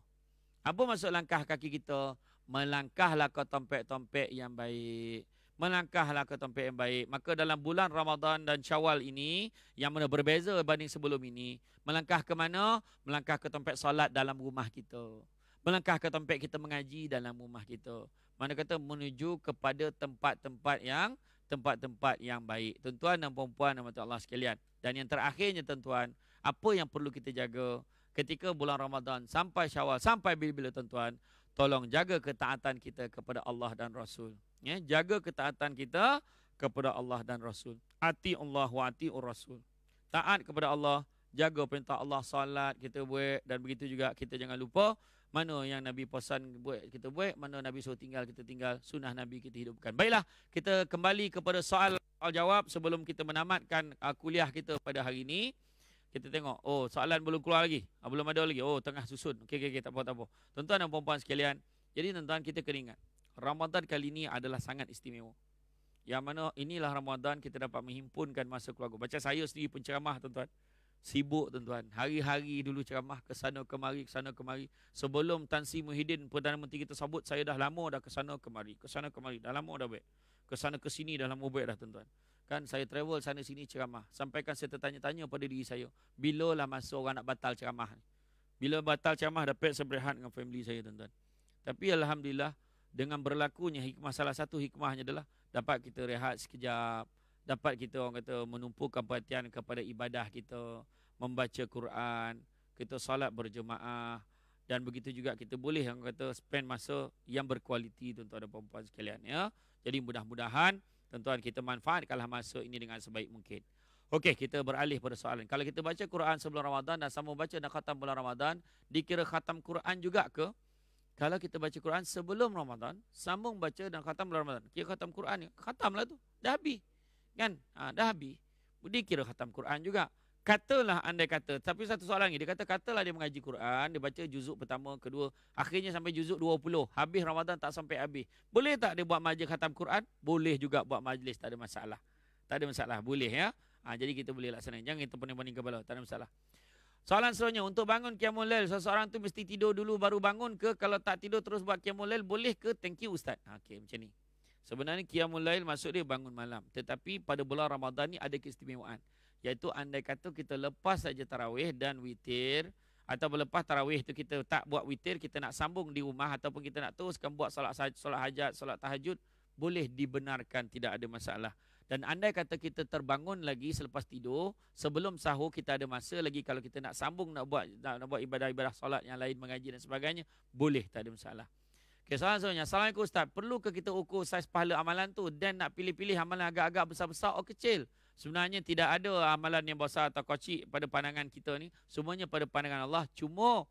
Apa maksud langkah kaki kita? Melangkahlah ke tompek-tompek yang baik. Melangkahlah ke tompek yang baik. Maka dalam bulan Ramadan dan Syawal ini, yang mana berbeza berbanding sebelum ini, melangkah ke mana? Melangkah ke tompek solat dalam rumah kita. Melangkah ke tompek kita mengaji dalam rumah kita. Mana kata menuju kepada tempat-tempat yang baik. Tuan-tuan dan puan-puan dan Allah sekalian. Dan yang terakhirnya tuan-tuan, apa yang perlu kita jaga ketika bulan Ramadan sampai Syawal, sampai bila-bila tuan-tuan, tolong jaga ketaatan kita kepada Allah dan Rasul. Ya, jaga ketaatan kita kepada Allah dan Rasul. Ati Allah wa ati'ur Rasul. Taat kepada Allah, jaga perintah Allah, salat kita buat, dan begitu juga kita jangan lupa mana yang Nabi pesan buat kita buat, mana Nabi suruh tinggal kita tinggal, sunnah Nabi kita hidupkan. Baiklah, kita kembali kepada soal jawab sebelum kita menamatkan kuliah kita pada hari ini. Kita tengok, soalan belum keluar lagi. Belum ada lagi. Tengah susun. Okey, tak apa. Tuan-tuan dan puan-puan sekalian, jadi tuan-tuan kita kena ingat, Ramadan kali ini adalah sangat istimewa. Yang mana inilah Ramadan kita dapat menghimpunkan masa keluarga. Macam saya sendiri penceramah tuan-tuan. Sibuk tuan-tuan. Hari-hari dulu ceramah ke sana kemari. Sebelum Tan Sri Muhyiddin Perdana Menteri kita sebut, saya dah lama dah ke sana kemari. Dah lama dah baik. Ke sana ke sini dah lama baik dah tuan-tuan. Kan saya travel sana sini ceramah. Sampaikan saya tertanya-tanya pada diri saya, bilalah masa orang nak batal ceramah. Bila batal ceramah dapat saya berehat dengan family saya tuan-tuan. Tapi alhamdulillah dengan berlakunya hikmah, salah satu hikmahnya adalah dapat kita rehat sekejap, dapat kita orang kata menumpukan perhatian kepada ibadah kita, membaca Quran, kita solat berjemaah, dan begitu juga kita boleh orang kata spend masa yang berkualiti tuan-tuan dan puan-puan sekalian ya. Jadi mudah-mudahan tuan-tuan kita manfaatkanlah masa ini dengan sebaik mungkin. Okey, kita beralih pada soalan. Kalau kita baca Quran sebelum Ramadan dan sambung baca dan khatam bulan Ramadan, dikira khatam Quran juga ke? Kalau kita baca Quran sebelum Ramadan, sambung baca dan khatam bulan Ramadan, kira khatam Quran ni, khatamlah tu. Dah habis. Kan? Dah habis. Dikira khatam Quran juga. Katalah andai kata, tapi satu soalan lagi, dia katalah dia mengaji Quran, dia baca juzuk pertama, kedua, akhirnya sampai juzuk 20, habis Ramadan tak sampai habis. Boleh tak dia buat majlis khatam Quran? Boleh juga buat majlis, tak ada masalah. Tak ada masalah, boleh ya. Jadi kita boleh laksanakan. Jangan kita pening-pening kepala, tak ada masalah. Soalan seterusnya, untuk bangun qiyamul lail, seseorang tu mesti tidur dulu baru bangun ke? Kalau tak tidur terus buat qiyamul lail, boleh ke? Thank you Ustaz. Okey, macam ni. Sebenarnya qiyamul lail maksud dia bangun malam. Tetapi pada bulan Ramadan ni ada keistimewaan. Iaitu andai kata kita lepas saja tarawih dan witir, atau lepas tarawih tu kita tak buat witir, kita nak sambung di rumah ataupun kita nak teruskan buat solat hajat, solat tahajud, boleh dibenarkan, tidak ada masalah. Dan andai kata kita terbangun lagi selepas tidur, sebelum sahur kita ada masa lagi, kalau kita nak sambung nak buat ibadah-ibadah solat yang lain, mengaji dan sebagainya, boleh, tak ada masalah. Okay, soalan selanjutnya, Assalamualaikum Ustaz, perlu ke kita ukur saiz pahala amalan tu dan nak pilih-pilih amalan agak-agak besar-besar atau kecil? Sebenarnya tidak ada amalan yang besar atau kecil pada pandangan kita ni. Semuanya pada pandangan Allah. Cuma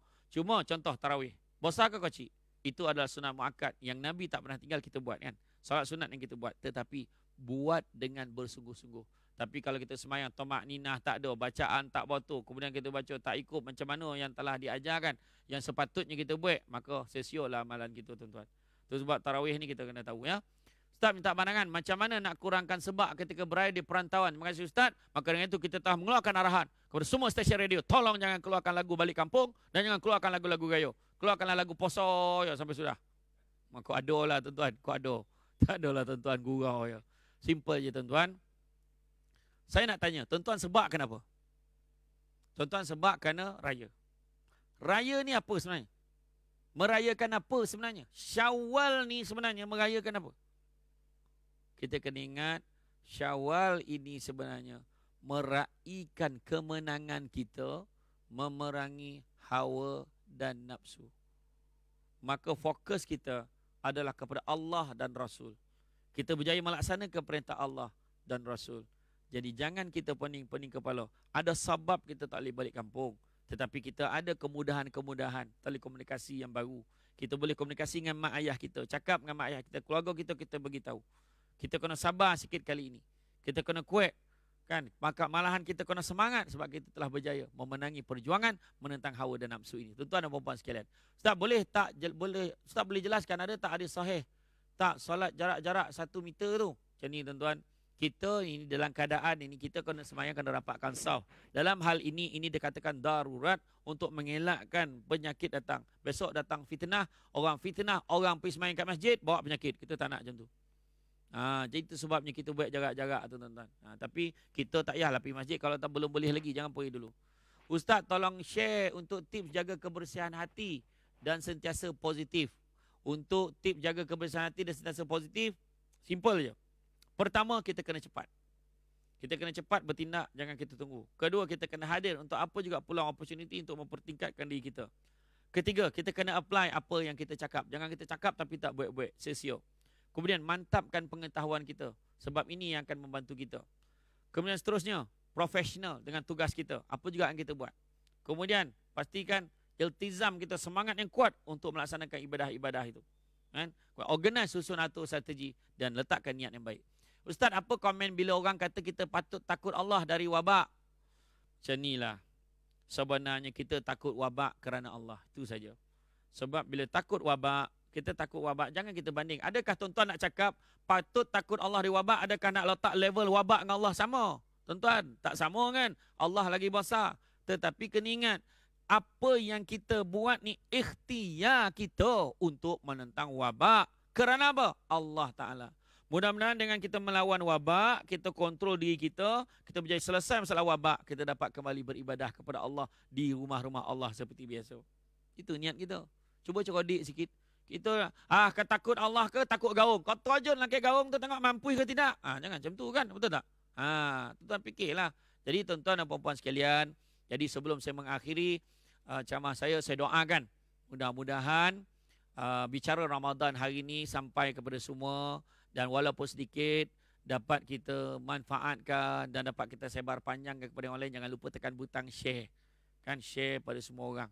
contoh tarawih. Besar ke kecil? Itu adalah sunat muakkad yang Nabi tak pernah tinggal kita buat kan. Solat sunat yang kita buat. Tetapi buat dengan bersungguh-sungguh. Tapi kalau kita semayang tomak ninah tak ada, bacaan tak betul, kemudian kita baca tak ikut macam mana yang telah diajarkan, yang sepatutnya kita buat, maka sia-sialah amalan kita tuan-tuan. Itu sebab tarawih ni kita kena tahu ya. Ustaz minta pandangan macam mana nak kurangkan sebab ketika berada di perantauan. Terima kasih Ustaz. Maka dengan itu kita telah mengeluarkan arahan kepada semua stesen radio. Tolong jangan keluarkan lagu Balik Kampung dan jangan keluarkan lagu-lagu gayo. Keluarkanlah lagu Poso ya sampai sudah. Maka ada lah tuan-tuan. Kau ada. Tak ada lah tuan-tuan gurau ya. Simple je tuan-tuan. Saya nak tanya, tuan-tuan sebab kenapa? Tuan-tuan sebab kerana raya. Raya ni apa sebenarnya? Merayakan apa sebenarnya? Syawal ni sebenarnya merayakan apa? Kita kena ingat, Syawal ini sebenarnya meraihkan kemenangan kita memerangi hawa dan nafsu. Maka fokus kita adalah kepada Allah dan Rasul. Kita berjaya melaksanakan perintah Allah dan Rasul. Jadi jangan kita pening-pening kepala. Ada sebab kita tak boleh balik kampung. Tetapi kita ada kemudahan-kemudahan telekomunikasi yang baru. Kita boleh komunikasi dengan mak ayah kita. Cakap dengan mak ayah kita. Keluarga kita beritahu. Kita kena sabar sikit kali ini. Kita kena kuat. Kan? Maka malahan kita kena semangat sebab kita telah berjaya memenangi perjuangan menentang hawa dan nafsu ini. Tuan-tuan dan puan-puan sekalian. Ustaz Ustaz boleh jelaskan ada tak hadis sahih tak solat jarak-jarak 1 meter tu? Macam ni tuan-tuan. Kita ini dalam keadaan ini kita kena sembahyang kena rapatkan saf. Dalam hal ini dikatakan darurat untuk mengelakkan penyakit datang. Besok datang fitnah, orang pergi sembahyang kat masjid bawa penyakit. Kita tak nak macam tu. Jadi itu sebabnya kita buat jarak-jarak tu tuan-tuan. Tapi kita tak payahlah pergi masjid kalau tak belum boleh lagi, jangan pergi dulu. Ustaz tolong share untuk tips jaga kebersihan hati dan sentiasa positif. Untuk tips jaga kebersihan hati dan sentiasa positif, simple je. Pertama, kita kena cepat. Kita kena cepat bertindak, jangan kita tunggu. Kedua, kita kena hadir untuk apa juga peluang opportunity untuk mempertingkatkan diri kita. Ketiga, kita kena apply apa yang kita cakap. Jangan kita cakap tapi tak buat-buat, sia-sia. Kemudian, mantapkan pengetahuan kita. Sebab ini yang akan membantu kita. Kemudian seterusnya, profesional dengan tugas kita. Apa juga yang kita buat. Kemudian, pastikan iltizam kita, semangat yang kuat untuk melaksanakan ibadah-ibadah itu. Kan? Organize, susun, atur strategi dan letakkan niat yang baik. Ustaz, apa komen bila orang kata kita patut takut Allah dari wabak? Macam inilah. Sebenarnya kita takut wabak kerana Allah. Itu saja. Sebab bila takut wabak, kita takut wabak. Jangan kita banding. Adakah tuan-tuan nak cakap patut takut Allah dari wabak? Adakah nak letak level wabak dengan Allah sama? Tuan-tuan, tak sama kan? Allah lagi besar. Tetapi kena ingat, apa yang kita buat ni ikhtiar kita untuk menentang wabak. Kerana apa? Allah Ta'ala. Mudah-mudahan dengan kita melawan wabak, kita kontrol diri kita berjaya selesai masalah wabak, kita dapat kembali beribadah kepada Allah di rumah-rumah Allah seperti biasa. Itu niat kita. Cuba corodik sikit. Kita takut Allah ke takut gaung? Kau terjun lah ke gaung tu tengok mampu ke tidak? Jangan macam tu kan, betul tak? Tuan-tuan fikirlah. Jadi tuan-tuan dan puan-puan sekalian, jadi sebelum saya mengakhiri ceramah saya doakan mudah-mudahan bicara Ramadan hari ini sampai kepada semua. Dan walaupun sedikit dapat kita manfaatkan dan dapat kita sebar panjang kepada orang lain. Jangan lupa tekan butang share. Kan share pada semua orang.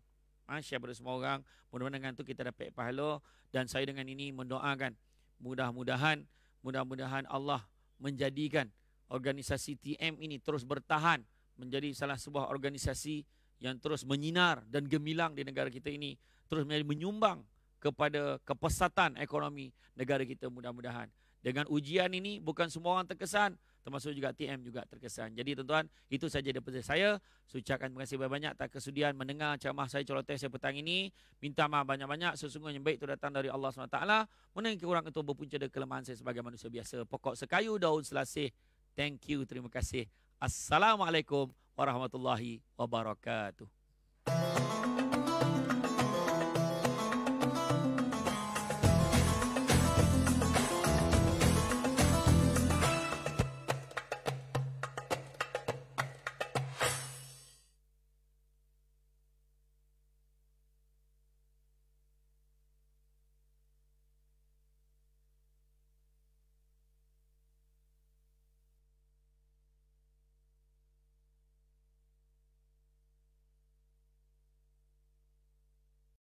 Share pada semua orang. Mudah-mudahan dengan itu kita dapat pahala. Dan saya dengan ini mendoakan. Mudah-mudahan Allah menjadikan organisasi TM ini terus bertahan. Menjadi salah sebuah organisasi yang terus menyinar dan gemilang di negara kita ini. Terus menjadi menyumbang kepada kepesatan ekonomi negara kita mudah-mudahan. Dengan ujian ini bukan semua orang terkesan, termasuk juga TM juga terkesan. Jadi tuan-tuan, itu saja daripada saya. Ucapkan terima kasih banyak-banyak atas kesudian mendengar ceramah saya celoteh saya petang ini. Minta maaf banyak-banyak, sesungguhnya yang baik itu datang dari Allah SWT. Mana yang kurang itu berpunca dari kelemahan saya sebagai manusia biasa. Pokok sekayu daun selasih. Thank you, terima kasih. Assalamualaikum warahmatullahi wabarakatuh.